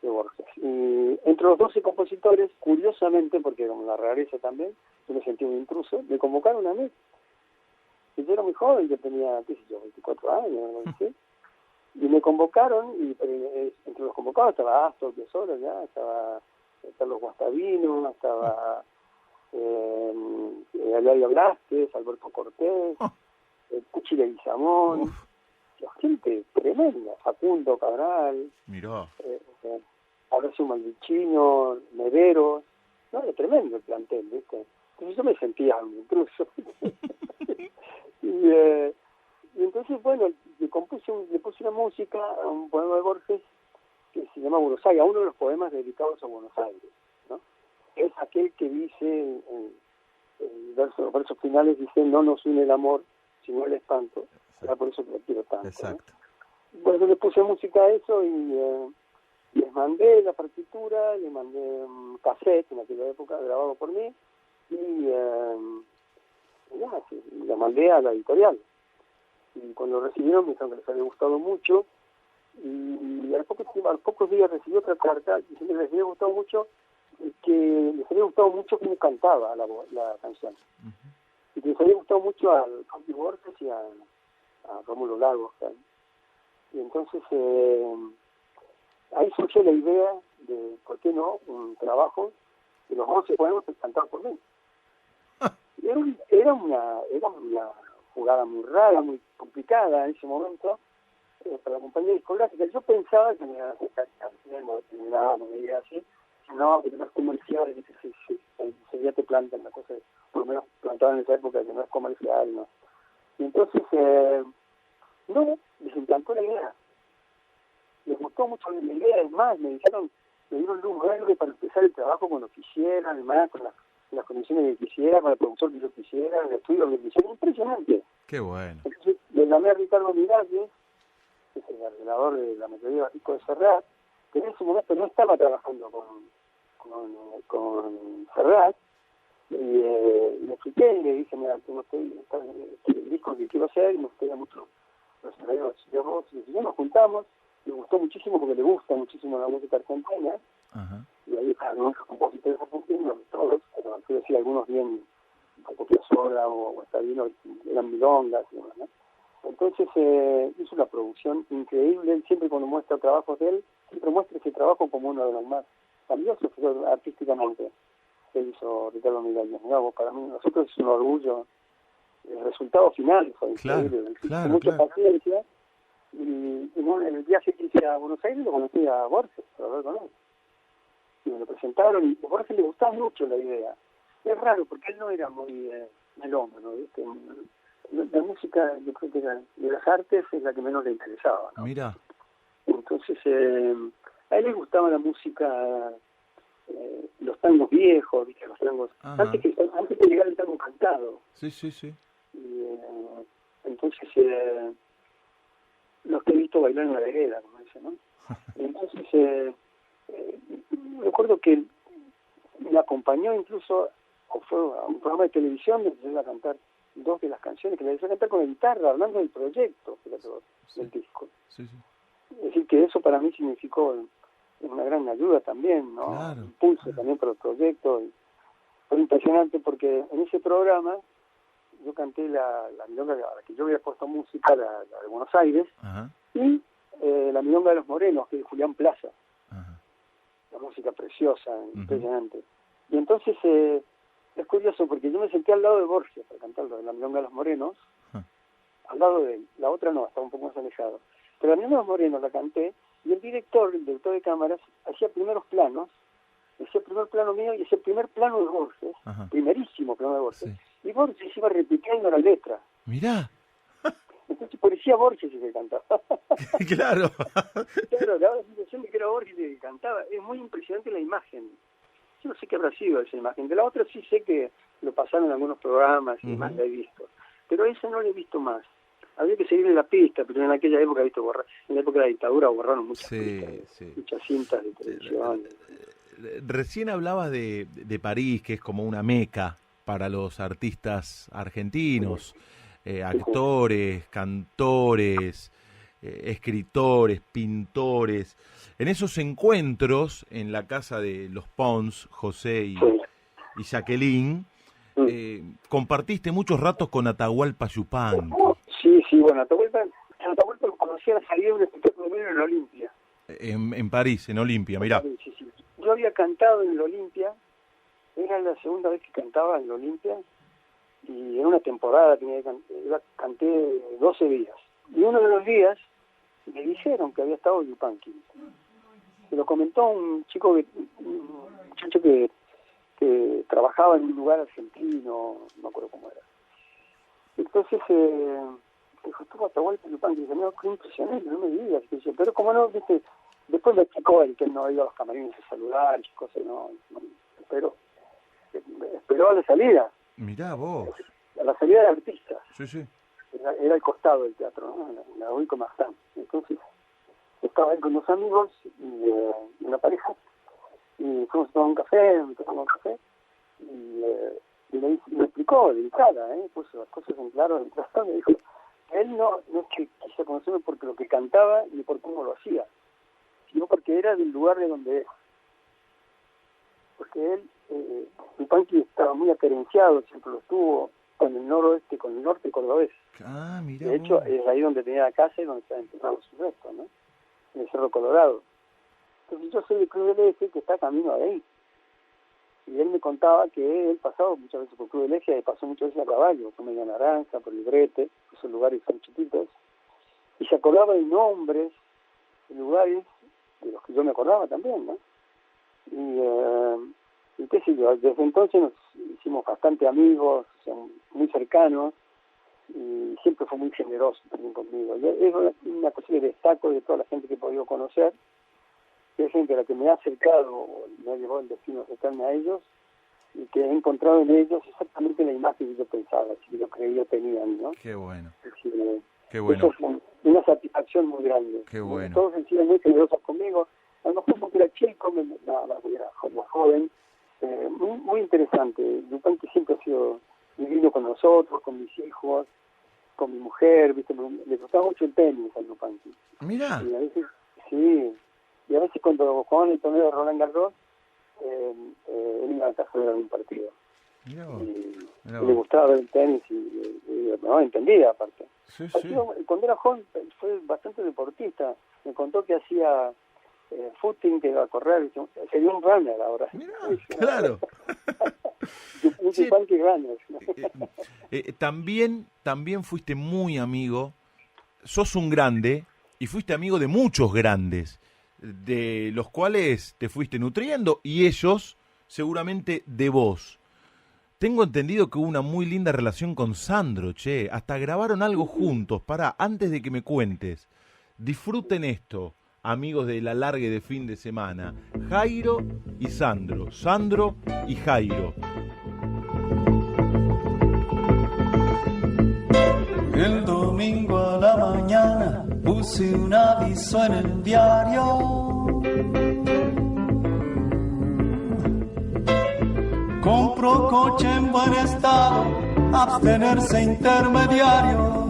De Borges. Y entre los 12 compositores, curiosamente, porque como la rareza también, yo me sentí un intruso, me convocaron a mí. Y yo era muy joven, yo tenía, 24 años, no sé. Y me convocaron, y entre los convocados estaba Astor Piazzolla, ya, estaba Carlos Guastavino, estaba Eladio Blázquez, Alberto Cortés, Cuchi Leguizamón, gente tremenda, Facundo Cabral, Horacio Malvicino, Mederos, no, era tremendo el plantel, ¿viste? Entonces yo me sentía un intruso. y entonces, bueno, le puse una música a un poema de Borges que se llama Buenos Aires, a uno de los poemas dedicados a Buenos Aires, ¿no? Es aquel que dice, los versos finales dicen, no nos une el amor, sino el espanto. Era por eso que lo quiero tanto. Exacto. ¿no? Bueno, le puse música a eso y les mandé la partitura, le mandé un cassette en aquella época grabado por mí y la mandé a la editorial. Y cuando lo recibieron me dijeron que les había gustado mucho y a pocos días recibí otra carta diciendo que les había gustado mucho, que les había gustado mucho cómo cantaba la canción. Y que les había gustado mucho al Campi Borges y a Rómulo Lagos. ¿sabes? Y entonces ahí surgió la idea de, ¿por qué no?, un trabajo de los 11 poemas cantados por mí. Y era una jugada muy rara, muy complicada en ese momento para la compañía discográfica. Yo pensaba que me iba a sacar no me iba así, no, porque no es comercial, ya te plantan la cosa, por lo menos plantaban en esa época que no es comercial, ¿no? Y entonces, no, les encantó la idea. Les gustó mucho la idea, es más, me dieron luz verde para empezar el trabajo cuando quisieran, además, con las condiciones que quisiera, con el productor que yo quisiera, el estudio que quisiera, impresionante. Qué bueno. Entonces, le llamé a Ricardo Miralles, que es el arreglador de la melodía de Batico de Serrat, que en ese momento no estaba trabajando con Serrat, y le expliqué y le dije, mira, tengo el disco que quiero hacer y me gustaría mucho los arreglos de vos. Y ya nos juntamos, le gustó muchísimo porque le gusta muchísimo la música argentina. Ajá. Y ahí algunos compositores argentinos, todos, pero quiero decir, algunos bien, un poco Piazzolla o Guastavino, eran milongas y demás, ¿no? Entonces hizo una producción increíble. Él siempre cuando muestra trabajos de él, siempre muestra ese trabajo como uno de los más valiosos artísticamente que hizo Ricardo Miralles. ¿no? Para mí, nosotros es un orgullo. El resultado final fue increíble. Con mucha paciencia. Y bueno, en el viaje que hice a Buenos Aires lo conocí a Borges, para hablar con él. Y me lo presentaron y a Borges le gustaba mucho la idea. Es raro porque él no era muy melómano, ¿viste? La música, yo creo que de las artes es la que menos le interesaba, ¿no? Mira. Entonces, a él le gustaba la música, los tangos viejos, ¿viste? Los tangos, antes que llegara el tango cantado. Sí. Y, entonces, los que he visto bailar en la vereda, como dice, ¿no? Entonces, recuerdo que me acompañó incluso, fue a un programa de televisión donde se iba a cantar 2 de las canciones que le hice cantar con la guitarra, hablando del proyecto del disco. Sí. Es decir, que eso para mí significó una gran ayuda también, ¿no? Claro, Impulso también para el proyecto. Fue impresionante porque en ese programa yo canté la milonga a la que yo había puesto música, la de Buenos Aires, y la milonga de los Morenos, que es de Julián Plaza. La música preciosa, impresionante. Y entonces es curioso porque yo me senté al lado de Borges para cantar la milonga de los Morenos, al lado de él. La otra no, estaba un poco más alejado. Pero la milonga de los Morenos la canté Y el director de cámaras, hacía primeros planos, hacía el primer plano mío y hacía el primer plano de Borges, primerísimo plano de Borges, sí. Y Borges iba repitiendo la letra. Mirá. Entonces parecía Borges el que cantaba. Claro. Claro, daba la sensación de que era Borges el que cantaba. Es muy impresionante la imagen. Yo no sé qué habrá sido esa imagen. De la otra sí sé que lo pasaron en algunos programas y más la he visto. Pero esa no la he visto más. Había que seguirle la pista, pero en aquella época, en la época de la dictadura borraron muchas pistas, muchas cintas de televisión. Recién hablabas de París, que es como una meca para los artistas argentinos, actores, cantores, escritores, pintores. En esos encuentros en la casa de los Pons, José y Jacqueline, compartiste muchos ratos con Atahualpa Yupanqui. Sí, bueno, Atahualpa lo conocí a la salida de un espectáculo mío en la Olimpia. En París, en Olimpia, mirá. Sí. Yo había cantado en la Olimpia, era la segunda vez que cantaba en la Olimpia, y en una temporada canté 12 días. Y uno de los días me dijeron que había estado Yupanqui. Se lo comentó un muchacho que trabajaba en un lugar argentino, no me acuerdo cómo era. Entonces dijo, estuvo Atahualpa Yupanqui. Dice, no, qué impresionante, no me digas. Dice, pero como no, viste, después me explicó él que él no iba a los camarines a saludar y cosas, no esperó a la salida. Mirá vos. A la salida de artistas. Sí. Era al costado del teatro, ¿no? En la Rue Martin. Entonces, estaba él con dos amigos y una pareja, y fuimos a tomar un café, y me explicó de entrada, puso las cosas en claro de entrada. Me dijo que él no es que quise conocerme porque lo que cantaba ni por cómo lo hacía, sino porque era del lugar de donde es. Porque él, Yupanqui estaba muy acerenciado, siempre lo estuvo, con el noroeste, con el norte cordobés. Mira. De hecho, es ahí donde tenía la casa y donde está enterrado su resto, ¿no? En el Cerro Colorado. Entonces yo soy del Club del Eje, que está camino de ahí. Y él me contaba que él pasaba muchas veces por Club del Eje, y pasó muchas veces a caballo, por Media Naranja, por el Brete, esos lugares son chiquitos, y se acordaba de nombres, de lugares de los que yo me acordaba también, ¿no? Y qué sé yo, desde entonces nos hicimos bastante amigos, muy cercanos, y siempre fue muy generoso también conmigo. Y es una cosa que destaco de toda la gente que he podido conocer, que es gente a la que me ha acercado, me ha llevado el destino a acercarme a ellos, y que he encontrado en ellos exactamente la imagen que yo pensaba, que yo creía tenían, ¿no? Qué bueno. Es decir, qué bueno. Eso fue una satisfacción muy grande. Qué bueno. Todos han sido muy generosos conmigo, a lo mejor porque era chico, era joven, muy interesante. Yupanqui siempre ha sido divino con nosotros, con mis hijos, con mi mujer, ¿viste? Le gustaba mucho el tenis a Yupanqui. Mirá. Y a veces, sí, y a veces cuando jugaban el torneo de Roland Garros, él iba a casa de algún partido. Mirá. Y le gustaba ver el tenis y no entendía aparte. Sí. Cuando era joven fue bastante deportista. Me contó que hacía footing, que iba a correr, sería un runner ahora. Mirá, claro. Un Yupanqui runner. También fuiste muy amigo, sos un grande y fuiste amigo de muchos grandes, de los cuales te fuiste nutriendo y ellos seguramente de vos. Tengo entendido que hubo una muy linda relación con Sandro, hasta grabaron algo juntos. Antes de que me cuentes, disfruten esto, amigos de la largue de fin de semana, Jairo y Sandro, Sandro y Jairo. El domingo a la mañana puse un aviso en el diario. Compro coche en buen estado, abstenerse intermediario.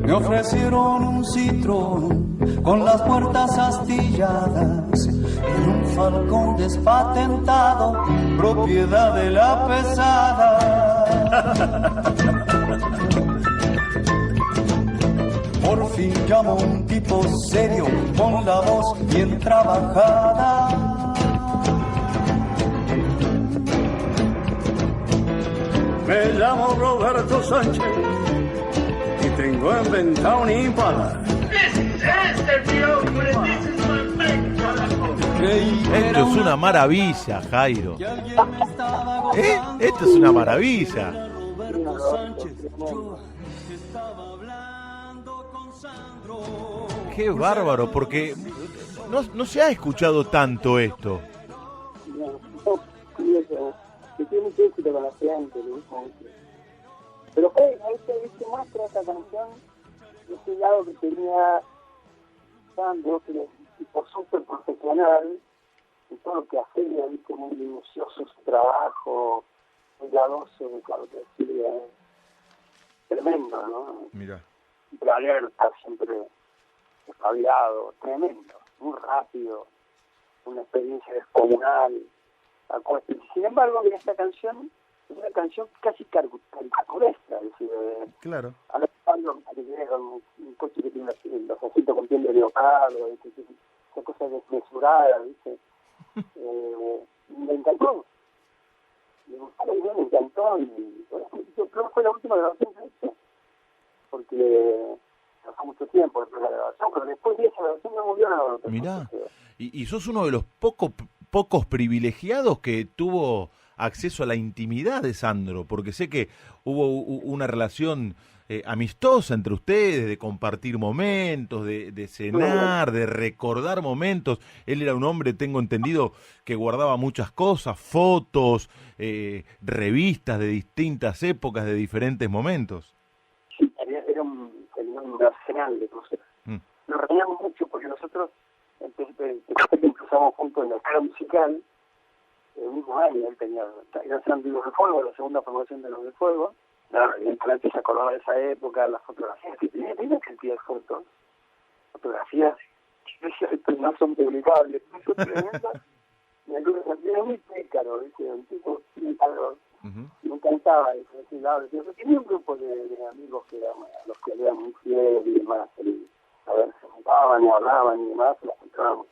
Me ofrecieron un Citroën con las puertas astilladas y un Falcón despatentado, propiedad de la pesada. Por fin llamó un tipo serio, con la voz bien trabajada. Me llamo Roberto Sánchez y tengo inventado un Impala. Esto es una maravilla, Jairo. Esto es una maravilla. Qué bárbaro, porque no se ha escuchado tanto esto. Que tiene mucho éxito con la gente, pero ¿viste? Muestra esta canción ese lado que tenía Sandro, que es un tipo súper profesional, y todo lo que hacía, ¿viste? Muy minucioso su trabajo, cuidadoso, claro que hacía, tremendo, ¿no? Mira. Siempre alerta, siempre espabilado, tremendo, muy rápido, una experiencia descomunal. Sin embargo, esta canción es una canción casi caricaturesca, es decir, claro. Alejandro, que tiene un coche que tiene los asientos con piel de leopardo, esa cosa desmesurada, ¿viste? Me encantó. Me gustó la idea, me encantó, y yo creo que fue la última grabación que hice, porque pasó mucho tiempo después de la grabación, pero después de esa grabación no volvió a grabar. Mirá, y sos uno de los pocos privilegiados que tuvo acceso a la intimidad de Sandro, porque sé que hubo una relación amistosa entre ustedes, de compartir momentos, de cenar, de recordar momentos. Él era un hombre, tengo entendido, que guardaba muchas cosas, fotos, revistas de distintas épocas, de diferentes momentos. Sí, era un arsenal de cosas. Nos reíamos mucho porque nosotros empezamos juntos en la escuela musical, el mismo año. Él eran Los de Fuego, la segunda formación de Los de Fuego. Evidentemente se acordaba de esa época, las fotografías que tenía cantidad de fotos, fotografías que no son publicables, son tremendas, y algunas cantidades muy pícaros, un tipo pícaro. Me encantaba eso, ese lado. Yo tenía un grupo de amigos a los que le eran muy fieles y demás, a ver, se juntaban y hablaban y demás, y las encontrábamos.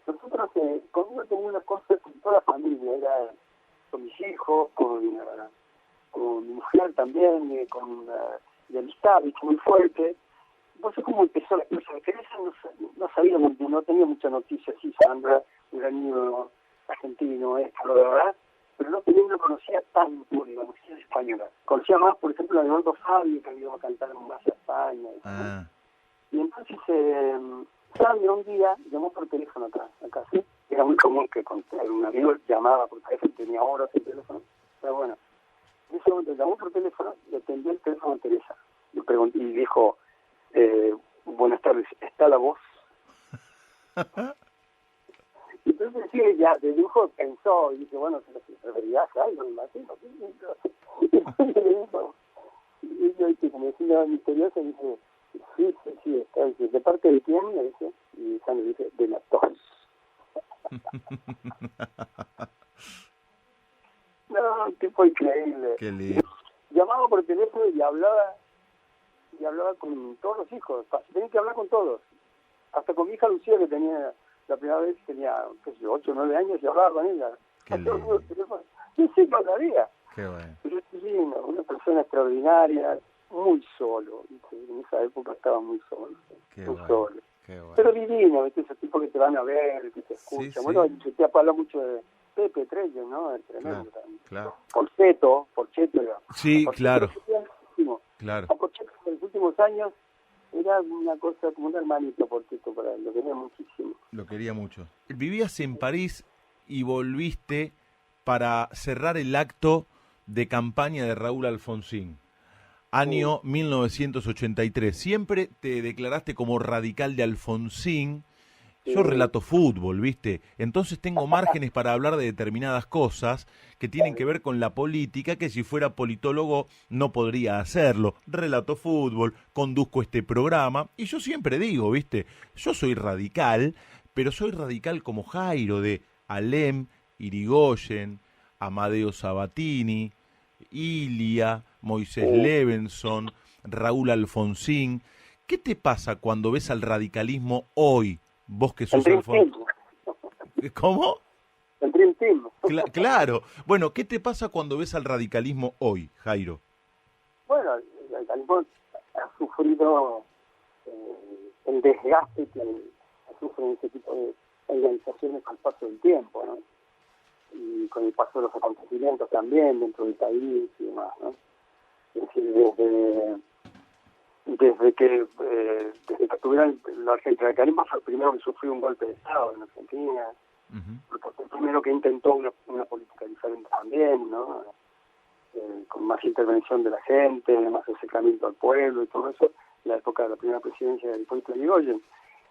Nosotros, conmigo tenía una cosa con toda la familia, era con mis hijos, con mi mujer también, con de amistad, muy fuerte. No sé cómo empezó la cosa, que no sabíamos, no tenía mucha noticia, sí, Sandra, un gran niño argentino, lo de verdad, pero no conocía tanto, digamos, si es española. Conocía más, por ejemplo, a Leonardo Fabio, que había ido a cantar en más España. Y entonces Sandro un día llamó por teléfono acá, ¿sí? Era muy común que un amigo llamaba por teléfono, tenía horas el teléfono, pero bueno, en ese momento llamó por teléfono, le atendió el teléfono a Teresa, le preguntó, y dijo, buenas tardes, ¿está la voz? Y entonces sí, ya de lujo pensó, y dice, bueno, se refería a algo, me imagino. Y yo, como decía misteriosa, dice, sí, está, dice, ¿de parte de quién? Me dice, y Sandro dice, de la tos. No, un tipo increíble. Qué lindo. Llamaba por teléfono y hablaba con todos los hijos, tenía que hablar con todos, hasta con mi hija Lucía, que tenía, la primera vez tenía, 8 o 9 años, y hablaba con ella. Qué lindo. Y sí, no sabía. Qué bueno. Pero es divino, una persona extraordinaria, muy solo, en esa época estaba muy solo. Qué muy bueno. solo. Qué bueno. Pero divino, ¿viste? Ese tipo que te van a ver, que te escuchan. Sí, bueno, sí. se te habla mucho de Pepe Trello, ¿no? Es tremendo también. Claro. Porcheto. Sí, Porcheto, claro. Claro. Porcheto en los últimos años era una cosa como un hermanito, Porcheto, para él, lo quería muchísimo. Lo quería mucho. Vivías en París y volviste para cerrar el acto de campaña de Raúl Alfonsín. Año 1983. Siempre te declaraste como radical de Alfonsín. Yo relato fútbol, ¿viste? Entonces tengo márgenes para hablar de determinadas cosas que tienen que ver con la política, que si fuera politólogo no podría hacerlo. Relato fútbol, conduzco este programa, y yo siempre digo, ¿viste? Yo soy radical, pero soy radical como Jairo, de Alem, Irigoyen, Amadeo Sabatini, Ilia, Moisés Levenson, Raúl Alfonsín. ¿Qué te pasa cuando ves al radicalismo hoy? Vos que sos Alfonsín. ¿Cómo? El Dream Team. Claro. Bueno, ¿qué te pasa cuando ves al radicalismo hoy, Jairo? Bueno, el radicalismo sufrido el desgaste que sufren ese tipo de organizaciones con el paso del tiempo, ¿no? Y con el paso de los acontecimientos también dentro del país y demás, ¿no? Es decir, desde que tuvieron el radicalismo fue el primero que sufrió un golpe de Estado en Argentina, porque fue el primero que intentó una política diferente también, ¿no? Con más intervención de la gente, más acercamiento al pueblo y todo eso, en la época de la primera presidencia de Hipólito Yrigoyen.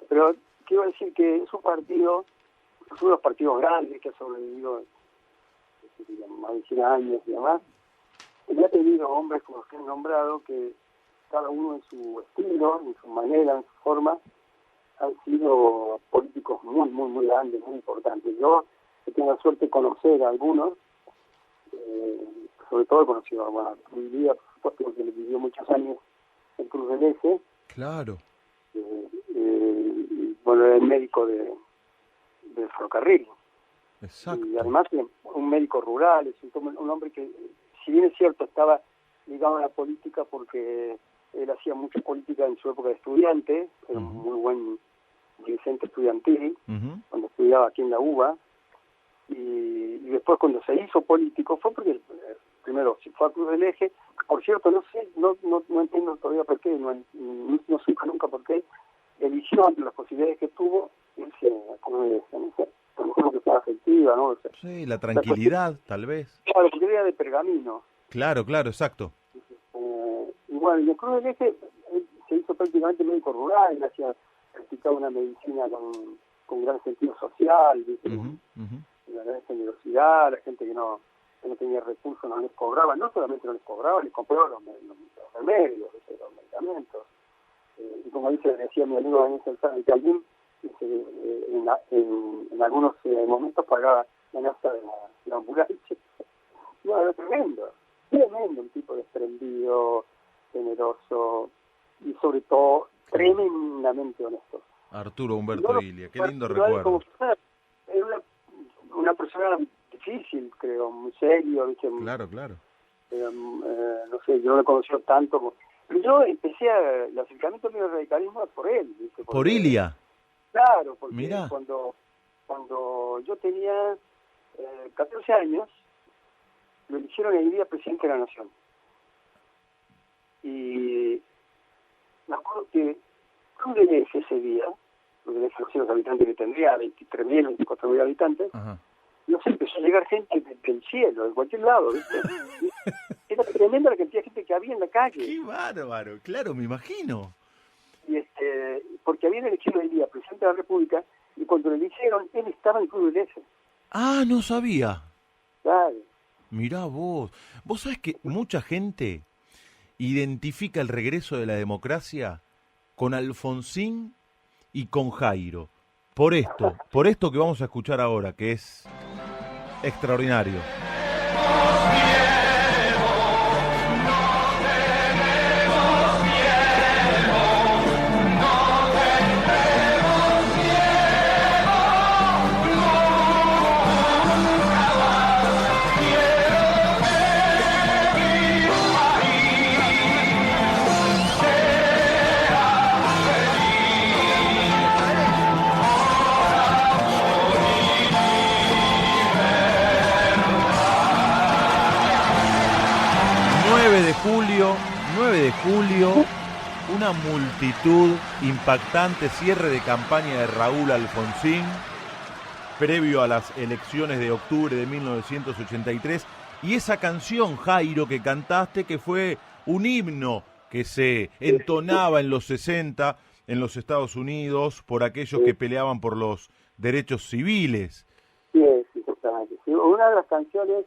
Pero quiero decir que es un partido, es uno de los partidos grandes que ha sobrevivido más de 100 años y demás, y ha tenido hombres como los que he nombrado, que cada uno en su estilo, en su manera, en su forma, han sido políticos muy, muy, muy grandes, muy importantes. Yo he tenido la suerte de conocer a algunos, sobre todo he conocido a mi vida, por supuesto, porque vivió muchos años en Cruz del Eje. Claro. Bueno, era el médico del ferrocarril. Exacto. Y además un médico rural, es un hombre que, si bien es cierto, estaba ligado a la política porque él hacía mucha política en su época de estudiante, era un muy buen dirigente estudiantil, cuando estudiaba aquí en la UBA, y después cuando se hizo político fue porque primero se fue a Cruz del Eje. Por cierto, no entiendo todavía por qué, no supe nunca por qué eligió, entre las posibilidades que tuvo, irse a Cruz del Eje, no sé, a lo mejor que estaba afectiva, ¿no? O sea, Sí, la tranquilidad, tal vez. claro, porque era de Pergamino. Claro, exacto. Y bueno, y en Cruz del Eje él se hizo prácticamente médico rural, él practicaba una medicina con gran sentido social, ¿viste? Una gran generosidad, la gente que no tenía recursos no les cobraba, no solamente no les cobraba, les compraba los remedios, los medicamentos. Y como decía mi amigo Daniel Salzano, que alguien en algunos momentos pagaba la nafta de la ambulancia. No, era tremendo, un tipo desprendido, generoso y sobre todo tremendamente honesto. Arturo Humberto Ilia, qué lindo recuerdo. Era una persona difícil, creo, muy serio, ¿viste? Claro. No sé, yo no lo conocí tanto. Pero yo empecé el acercamiento mío al radicalismo por él, ¿viste? ¿Por Ilia? Claro, porque Mirá. cuando yo tenía 14 años, lo eligieron el día presidente de la Nación. Y me acuerdo que Cruz del Eje ese día, Cruz del Eje, no sé los habitantes que tendría, 23.000, 24.000 habitantes, no sé, empezó a llegar gente del cielo, de cualquier lado, ¿viste? Era tremenda la cantidad de gente que había en la calle. ¡Qué bárbaro! Claro, me imagino. Y porque habían elegido el día presidente de la República, y cuando lo eligieron, él estaba en Cruz del Eje. Ah, no sabía. Claro. Mirá vos. Vos sabés que mucha gente identifica el regreso de la democracia con Alfonsín y con Jairo. Por esto que vamos a escuchar ahora, que es extraordinario. Julio, 9 de julio, una multitud impactante, cierre de campaña de Raúl Alfonsín, previo a las elecciones de octubre de 1983, y esa canción, Jairo, que cantaste, que fue un himno que se entonaba en los 60 en los Estados Unidos por aquellos que peleaban por los derechos civiles. Sí, exactamente. Sí, una de las canciones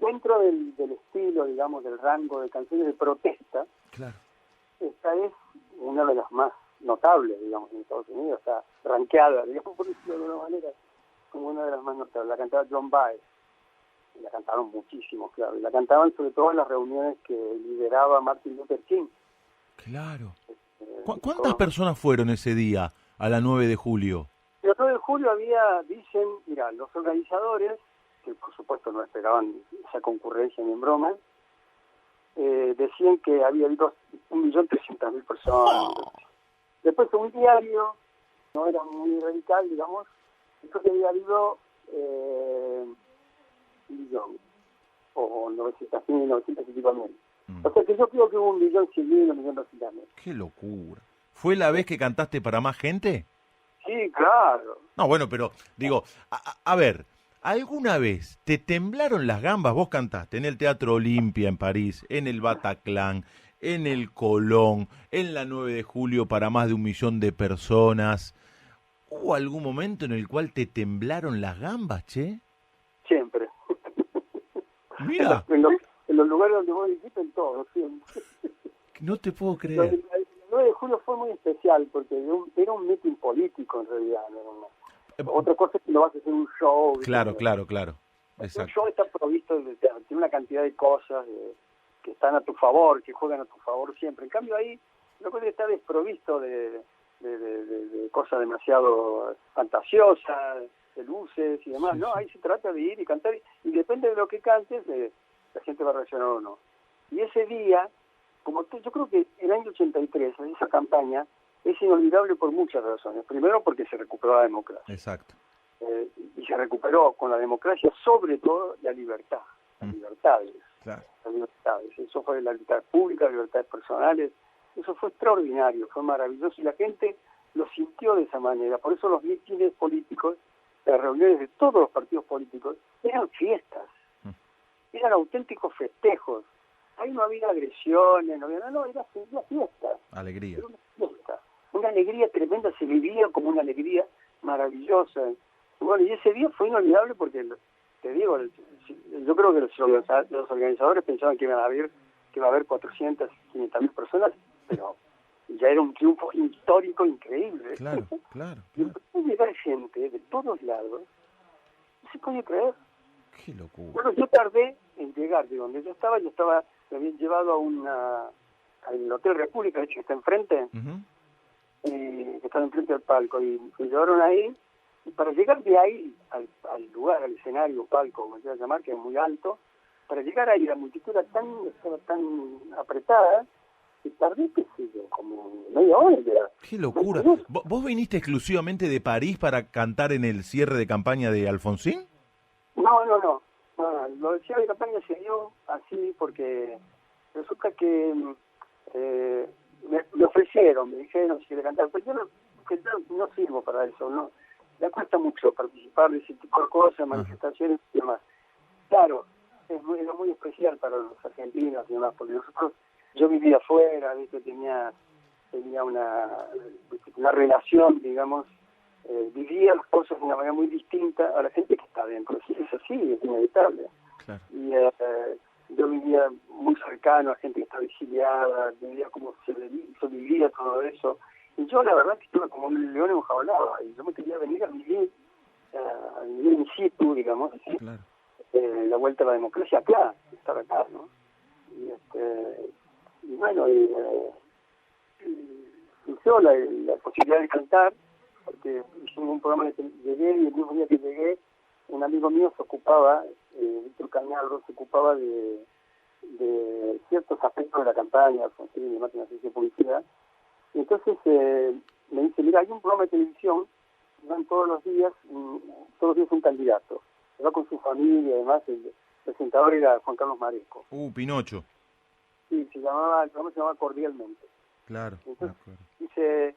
dentro del estilo, digamos, del rango de canciones de protesta. Claro. Esta es una de las más notables, digamos, en Estados Unidos. Está rankeada, digamos, por decirlo de alguna manera, como una de las más notables. La cantaba John Baez. Y la cantaron muchísimo, claro. Y la cantaban sobre todo en las reuniones que lideraba Martin Luther King. Claro. ¿Cuántas personas fueron ese día a la 9 de julio? El 9 de julio dicen, mira, los organizadores, que por supuesto no esperaban esa concurrencia ni en broma, decían que había habido 1.300.000 personas. Después un diario, no era muy radical, digamos, dijo que había habido 1.000.000 o 900.000, 950.000. O sea que yo creo que hubo 1.100.000, 1.200.000. ¡Qué locura! ¿Fue la vez que cantaste para más gente? Sí, claro. No, bueno, pero digo, a ver, ¿alguna vez te temblaron las gambas? Vos cantaste en el Teatro Olimpia en París, en el Bataclan, en el Colón, en la 9 de julio para más de 1.000.000 de personas. ¿Hubo algún momento en el cual te temblaron las gambas, che? Siempre. Mira. En los lugares donde vos dijiste, en todo, siempre. No te puedo creer. El 9 de julio fue muy especial porque era un meeting político en realidad. Otra cosa es que lo vas a hacer un show. Claro. Exacto. Un show está provisto, tiene una cantidad de cosas que están a tu favor, que juegan a tu favor siempre. En cambio ahí, lo que está desprovisto de cosas demasiado fantasiosas, de luces y demás, ¿no? Ahí se trata de ir y cantar, y depende de lo que cantes, la gente va a reaccionar o no. Y ese día, yo creo que el año 83, esa campaña, es inolvidable por muchas razones. Primero porque se recuperó la democracia. Exacto. Y se recuperó con la democracia, sobre todo, la libertad. Las libertades. Claro. Las libertades. Eso fue la libertad pública, las libertades personales. Eso fue extraordinario, fue maravilloso. Y la gente lo sintió de esa manera. Por eso los mítines políticos, las reuniones de todos los partidos políticos, eran fiestas. Eran auténticos festejos. Ahí no había agresiones, era fiesta. Alegría. Era una fiesta. Una alegría tremenda, se vivía como una alegría maravillosa. Bueno, y ese día fue inolvidable porque, te digo, yo creo que los organizadores pensaban que iba a haber 400, 500.000 personas, pero ya era un triunfo histórico increíble. Claro. Y empezó a llegar gente de todos lados, no se puede creer. Qué locura. Bueno, yo tardé en llegar de donde yo estaba, me habían llevado al Hotel República, de hecho, que está enfrente, que está enfrente del palco, y me llevaron ahí, y para llegar de ahí al lugar, al escenario, palco, como se llama llamar, que es muy alto, para llegar ahí la multitud estaba tan apretada, y tardé, qué sé yo, como media hora ya. ¡Qué locura! ¿Vos viniste exclusivamente de París para cantar en el cierre de campaña de Alfonsín? No. Lo del cierre de campaña se dio así porque resulta que me ofrecieron, me dijeron si quería cantar, pero yo no sirvo para eso, no. Me cuesta mucho participar de ese tipo de cosas, manifestaciones y demás. Claro, era muy especial para los argentinos y demás, porque yo vivía afuera, ¿viste? Tenía una relación, digamos, vivía las cosas de una manera muy distinta a la gente que está adentro. Es así, es inevitable. Claro. Y yo vivía muy cercano a gente que estaba exiliada, vivía cómo se vivía todo eso. Y yo la verdad que estuve como un león enjaulado, y yo me quería venir a vivir in situ, digamos, así. Claro. La vuelta a la democracia acá, estar acá, ¿no? Y bueno, surgió la posibilidad de cantar, porque hicimos un programa que llegué, y el mismo día que llegué, un amigo mío se ocupaba, Víctor Cañalro, se ocupaba de ciertos aspectos de la campaña, y demás, una agencia de publicidad. Y entonces me dice, mira, hay un programa de televisión, van todos los días un candidato, va con su familia, además el presentador era Juan Carlos Maresco. Pinocho. Sí, el programa se llamaba Cordialmente. Claro. Entonces, dice,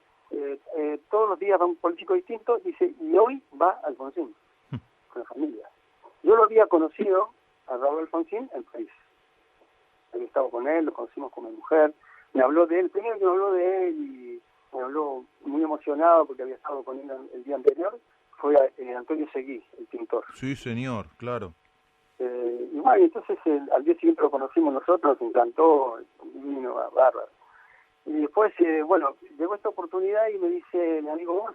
todos los días va un político distinto, dice, y hoy va Alfonsín, con la familia. Yo lo había conocido a Raúl Alfonsín en París. Había estado con él, lo conocimos con mi mujer, me habló de él, primero que me habló de él, y me habló muy emocionado porque había estado con él el día anterior, fue Antonio Seguí, el pintor. Sí, señor, claro. Y bueno, entonces al día siguiente lo conocimos nosotros, nos encantó, divino, bárbaro. Y después, bueno, llegó esta oportunidad y me dice mi amigo,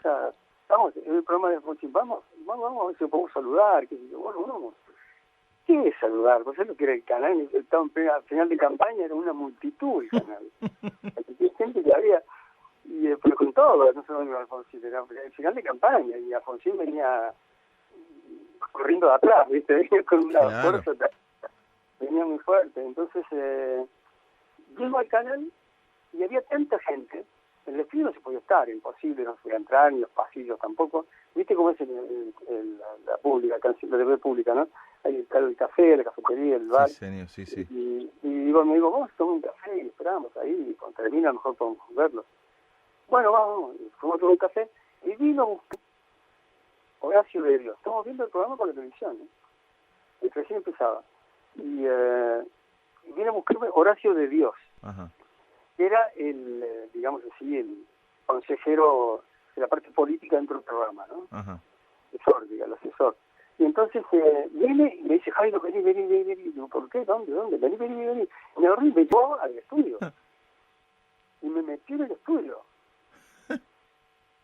vamos, en el programa de Alfonsín, vamos, a ver si podemos saludar, que yo, bueno, vamos. ¿Qué es saludar? Pues es lo que era el canal, estaba en plena final de campaña, era una multitud el canal. Hay gente que había, pero con todo, no solo Alfonsín, era el final de campaña, y Alfonsín venía corriendo de atrás, ¿viste? Venía con una fuerza, venía muy fuerte. Entonces, llego al canal y había tanta gente. En el estudio no se podía estar, imposible, no se podía entrar, ni los pasillos tampoco. ¿Viste cómo es la pública, la TV pública, no? Hay el café, la cafetería, el bar. Sí, señor, sí, sí. Y me digo, vamos a tomar un café y esperamos ahí, y cuando termina a lo mejor podemos verlo. Bueno, vamos, fuimos a tomar un café y vino Horacio de Dios. Estamos viendo el programa por la televisión, ¿eh? El recién empezaba. Y viene a buscarme Horacio de Dios. Ajá. Era digamos así, el consejero de la parte política dentro del programa, ¿no? Ajá. El asesor. Y entonces viene y me dice, Jairo, vení. Digo, ¿por qué? ¿Dónde? Vení. Y me agarró y me llevó al estudio. Y me metí en el estudio.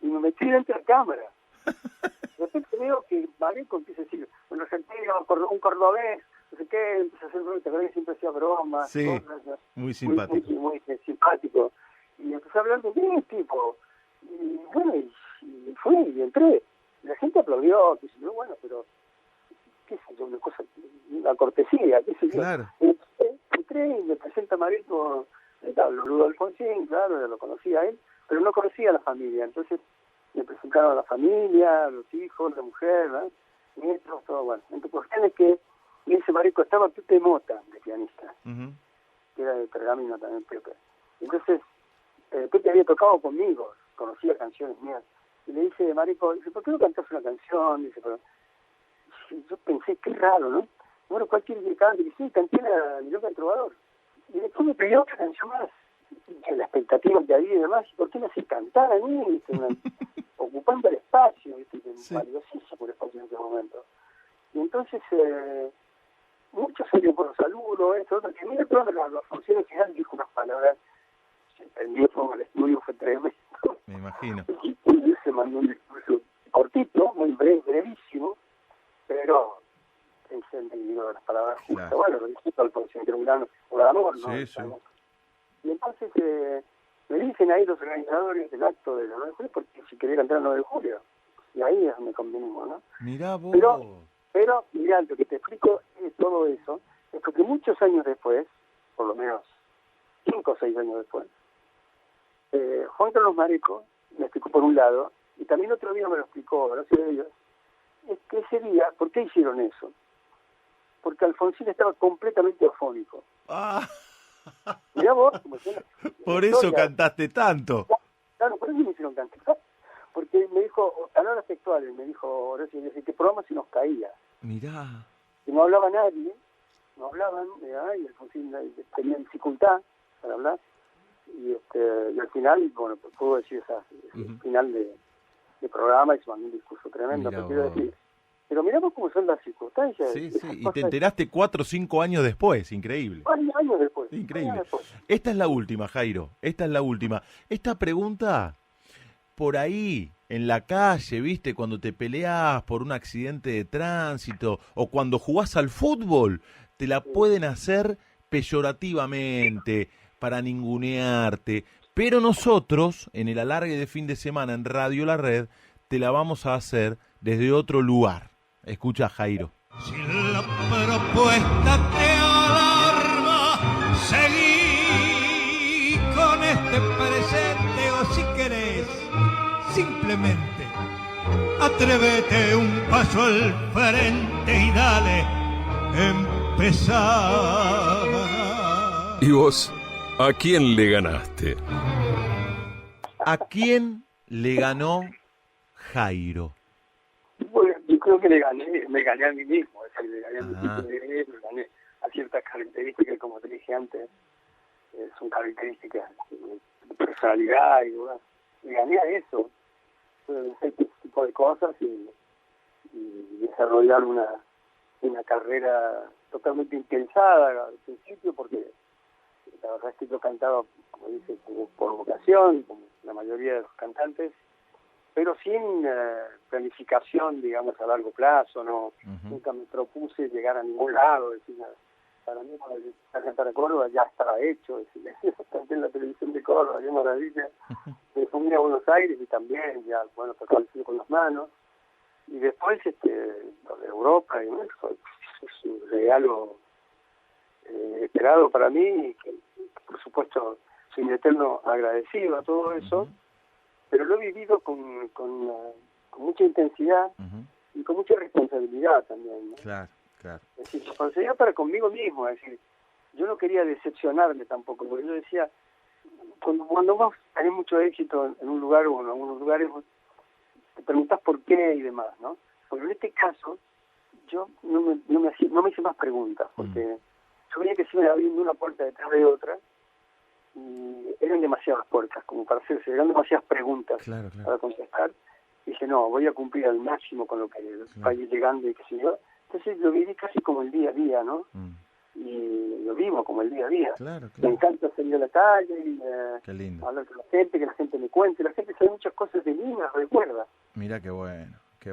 Y me metí dentro de la cámara. De repente veo que Marico empieza a decir, bueno, un cordobés, no sé qué, empieza a hacer bromas, que siempre hacía bromas. Sí, cosas, muy simpático. Muy simpático. Y empecé a hablar de mí, tipo. Y bueno, y fui, y entré. La gente aplaudió, que yo, bueno, pero qué sé yo, una cortesía, qué sé yo. Claro. Entré y me presenta Marico, Ludo Alfonsín, claro, lo conocía a él, pero no conocía a la familia. Entonces me presentaron a la familia, a los hijos, la mujer, ¿no? Nietos, todo. Bueno, en tu cuestión es que en ese Marico estaba Pepe Mota, de pianista, que era de Pergamino también, Pepe. Entonces, Pepe había tocado conmigo, conocía canciones mías. Y le dice Marico, dice, ¿por qué no cantás una canción? Dice, pero yo pensé, qué raro, ¿no? Bueno, ¿cuál quiere que cante? Y sí, canté la Milonga del Trovador. Y después me pidió otra canción más, que la expectativa que había y demás, ¿por qué me hace cantar a mí? ¿Viste? Ocupando el espacio, ¿viste? Sí. Valiosísimo por el espacio en ese momento. Y entonces, muchos años por los saludos, esto, otro, que mira, todas las funciones final dijo unas palabras, se prendió fuego el estudio, fue tremendo. Me imagino. Y se mandó un discurso cortito, muy brevísimo, pero encendido las palabras justas. Claro. Bueno, lo discuto al Alfonsín, que era un gran orador, ¿no? Sí, sí. Y entonces me dicen ahí los organizadores del acto de la 9 de julio, porque si quería cantar el 9 de julio. Y ahí es donde convenimos, ¿no? Mirá vos. Pero, mirá, lo que te explico es todo eso, es porque muchos años después, por lo menos 5 o 6 años después, Juan Carlos Marico me explicó por un lado, y también otro día me lo explicó, gracias a ellos, es que ese día, ¿por qué hicieron eso? Porque Alfonsín estaba completamente afónico. Ah, Mirá vos, como suena. por eso cantaste tanto. Claro, por eso me hicieron cantar. Porque me dijo, palabras textuales, me dijo Horacio, que programa se nos caía. Mirá. Que no hablaba nadie, no hablaban, y Alfonsín tenía dificultad para hablar. Y al final, bueno, pues puedo decir el final de programa, y se mandó un discurso tremendo, Mirá quiero vos. decir. Pero miramos cómo son las circunstancias. Sí, sí. Y te enteraste 4 o 5 años después, increíble. Años después. Increíble. Años después. Esta es la última, Jairo. Esta es la última. Esta pregunta, por ahí, en la calle, ¿viste? Cuando te peleás por un accidente de tránsito o cuando jugás al fútbol, te la pueden hacer peyorativamente, para ningunearte. Pero nosotros, en el alargue de fin de semana en Radio La Red, te la vamos a hacer desde otro lugar. Escucha, Jairo. Si la propuesta te alarma, seguí con este presente, o si querés, simplemente atrévete un paso al frente y dale, empezar. ¿Y vos? ¿A quién le ganaste? ¿A quién le ganó Jairo? Bueno, yo creo que me gané a mí mismo, es decir, le gané a mi tipo de me gané a ciertas características, como te dije antes, son características de personalidad y demás. Me gané a eso, ese tipo de cosas y desarrollar una carrera totalmente impensada al principio, porque la verdad es que yo cantaba, como dice, por vocación, como la mayoría de los cantantes, pero sin planificación, digamos, a largo plazo. No, nunca me propuse llegar a ningún lado. Es decir, para mí, cuando yo a cantar a Córdoba ya estaba hecho. Es decir, canté en la televisión de Córdoba, qué maravilla. Me fui a Buenos Aires y también, ya, bueno, tocaba el cielo con las manos. Y después, lo de Europa, y eso es un regalo esperado para mí, que por supuesto supuesto, soy un eterno agradecido a todo eso, pero lo he vivido con mucha intensidad y con mucha responsabilidad también, ¿no? Claro. Es decir, responsabilidad para conmigo mismo, es decir, yo no quería decepcionarme tampoco, porque yo decía, cuando vos tenés mucho éxito en un lugar o en algunos lugares, vos te preguntás por qué y demás, ¿no? Pero en este caso, yo no me hice más preguntas, porque yo veía que se iban abriendo una puerta detrás de otra, y eran demasiadas puertas como para hacerse, eran demasiadas preguntas para contestar. Y dije, no, voy a cumplir al máximo con lo que vaya llegando y qué sé yo. Entonces lo viví casi como el día a día, ¿no? Y lo vivo como el día a día. Me encanta salir a la calle y hablar con la gente, que la gente me cuente. La gente sabe muchas cosas de mí, me recuerda. Mira qué bueno. Y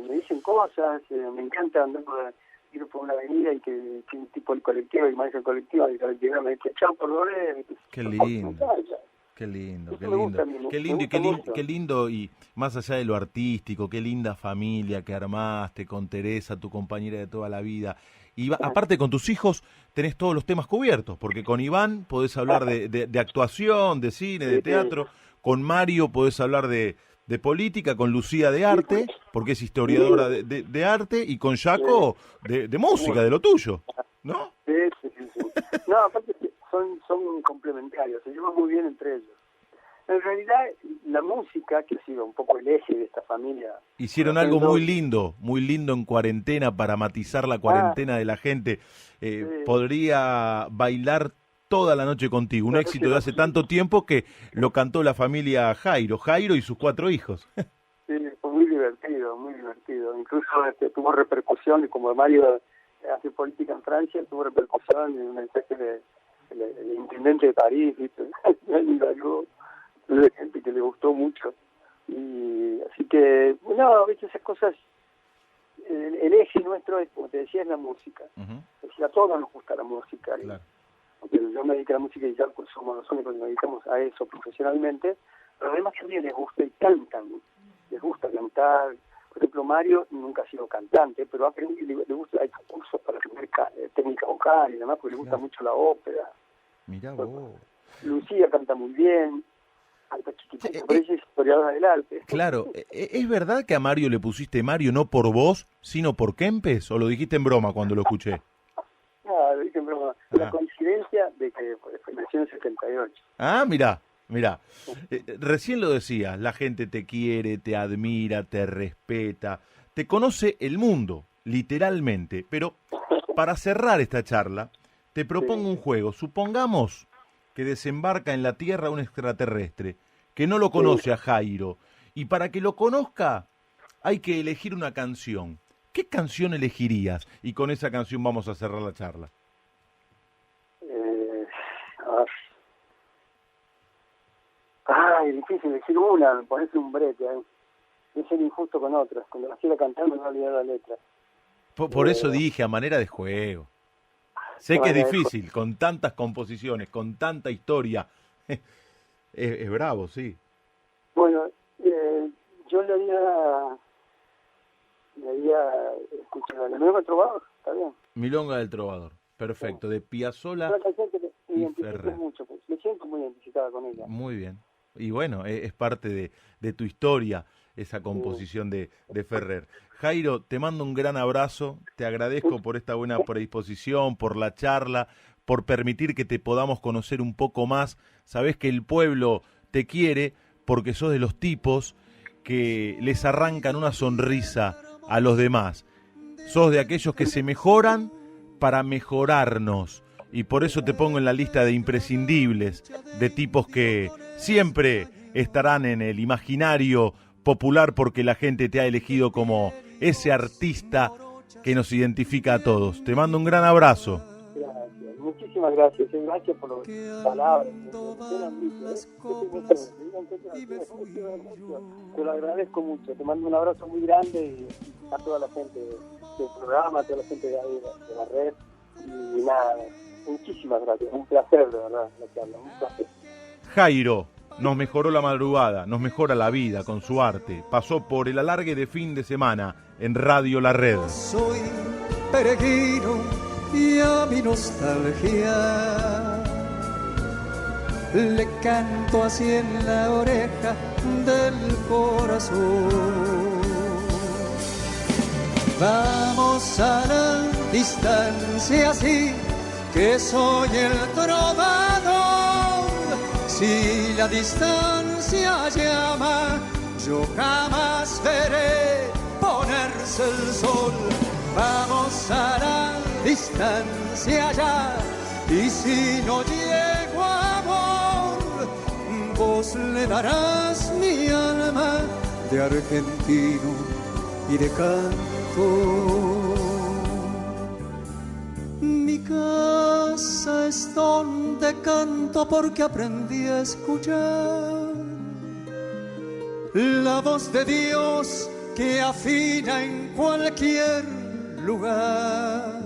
me dicen cosas, me encanta andar ir por una avenida y que un tipo del colectivo, el maestro del colectivo me dice, chao, por Dolores. Qué lindo. Qué lindo, y más allá de lo artístico, qué linda familia que armaste con Teresa, tu compañera de toda la vida. Y aparte con tus hijos tenés todos los temas cubiertos, porque con Iván podés hablar de actuación, de cine, de teatro, con Mario podés hablar de política, con Lucía de arte, porque es historiadora de arte, y con Jaco de música, de lo tuyo, ¿no? Sí. No, aparte son complementarios, se llevan muy bien entre ellos. En realidad, la música, que ha sido un poco el eje de esta familia... Hicieron algo muy lindo en cuarentena, para matizar la cuarentena de la gente. Podría bailar toda la noche contigo, un éxito de hace tanto tiempo que lo cantó la familia Jairo y sus 4 hijos. Sí, fue muy divertido. Incluso tuvo repercusión, como Mario hace política en Francia, tuvo repercusión en un mensaje del intendente de París, ¿viste? De gente que le gustó mucho. Y así que, a veces esas cosas, el eje nuestro es, como te decía, es la música. Es decir, a todos nos gusta la música. Claro. Porque yo me dedico a la música y ya pues, somos los únicos que nos dedicamos a eso profesionalmente, pero además también les gusta y cantan, les gusta cantar. Por ejemplo, Mario nunca ha sido cantante, pero ha aprendido, le gusta, hay cursos para aprender técnica vocal y demás, porque le gusta mucho la ópera. Mirá vos. Lucía canta muy bien, canta chiquitita, pero ella es historiadora del arte. Claro, ¿es verdad que a Mario le pusiste Mario no por vos, sino por Kempes, o lo dijiste en broma cuando lo escuché? No, lo dije en broma. La coincidencia de que nació en el 78. Ah, mirá. Recién lo decías, la gente te quiere, te admira, te respeta, te conoce el mundo, literalmente. Pero para cerrar esta charla, te propongo un juego. Supongamos que desembarca en la Tierra un extraterrestre que no lo conoce a Jairo, y para que lo conozca hay que elegir una canción. ¿Qué canción elegirías? Y con esa canción vamos a cerrar la charla. Es difícil elegir una, me parece un brete. Es ser injusto con otras. Cuando las quiero cantar me voy a olvidar la letra. Por eso dije, a manera de juego. Sé que es difícil, con tantas composiciones, con tanta historia. Es bravo, sí. Bueno, yo le haría escuchar la Milonga del Trovador, ¿está bien? Milonga del Trovador, perfecto, de Piazzolla y Ferrer. Mucho, pues, me siento muy identificada con ella. Muy bien. Y bueno, es parte de tu historia, esa composición de Ferrer. Jairo, te mando un gran abrazo, te agradezco por esta buena predisposición, por la charla, por permitir que te podamos conocer un poco más. Sabés que el pueblo te quiere porque sos de los tipos que les arrancan una sonrisa a los demás. Sos de aquellos que se mejoran para mejorarnos. Y por eso te pongo en la lista de imprescindibles, de tipos que siempre estarán en el imaginario popular porque la gente te ha elegido como ese artista que nos identifica a todos. Te mando un gran abrazo. Gracias, muchísimas gracias. Gracias por las palabras. Te lo agradezco mucho. Te mando un abrazo muy grande y a toda la gente del programa, a toda la gente de la red. Y nada, muchísimas gracias. Un placer, de verdad, la charla. Un placer. Jairo nos mejoró la madrugada, nos mejora la vida con su arte. Pasó por el alargue de fin de semana en Radio La Red. Soy peregrino y a mi nostalgia le canto así en la oreja del corazón. Vamos a la distancia, sí, que soy el trovador. Si la distancia llama, yo jamás veré ponerse el sol. Vamos a la distancia ya, y si no llego a amor, vos le darás mi alma de argentino y de canto. Mi casa es donde canto porque aprendí a escuchar la voz de Dios que afina en cualquier lugar.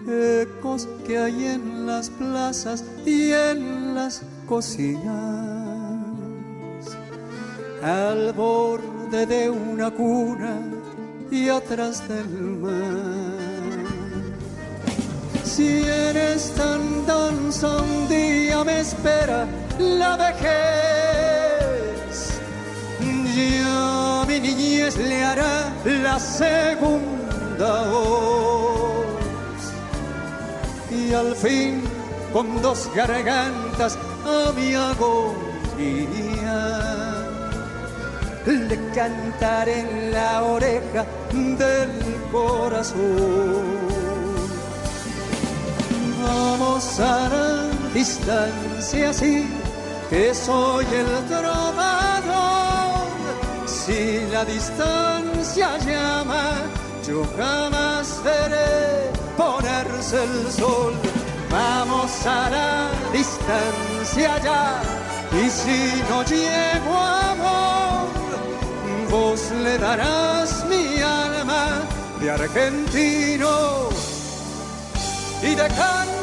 Ecos que hay en las plazas y en las cocinas, al borde de una cuna y atrás del mar. Si eres tan danza, un día me espera la vejez. Ya mi niñez le hará la segunda voz. Y al fin, con dos gargantas a mi agonía, le cantaré en la oreja del corazón. Vamos a la distancia, sí, que soy el trovador. Si la distancia llama, yo jamás veré ponerse el sol. Vamos a la distancia ya, y si no llego a amor, vos le darás mi alma de argentino y de canto.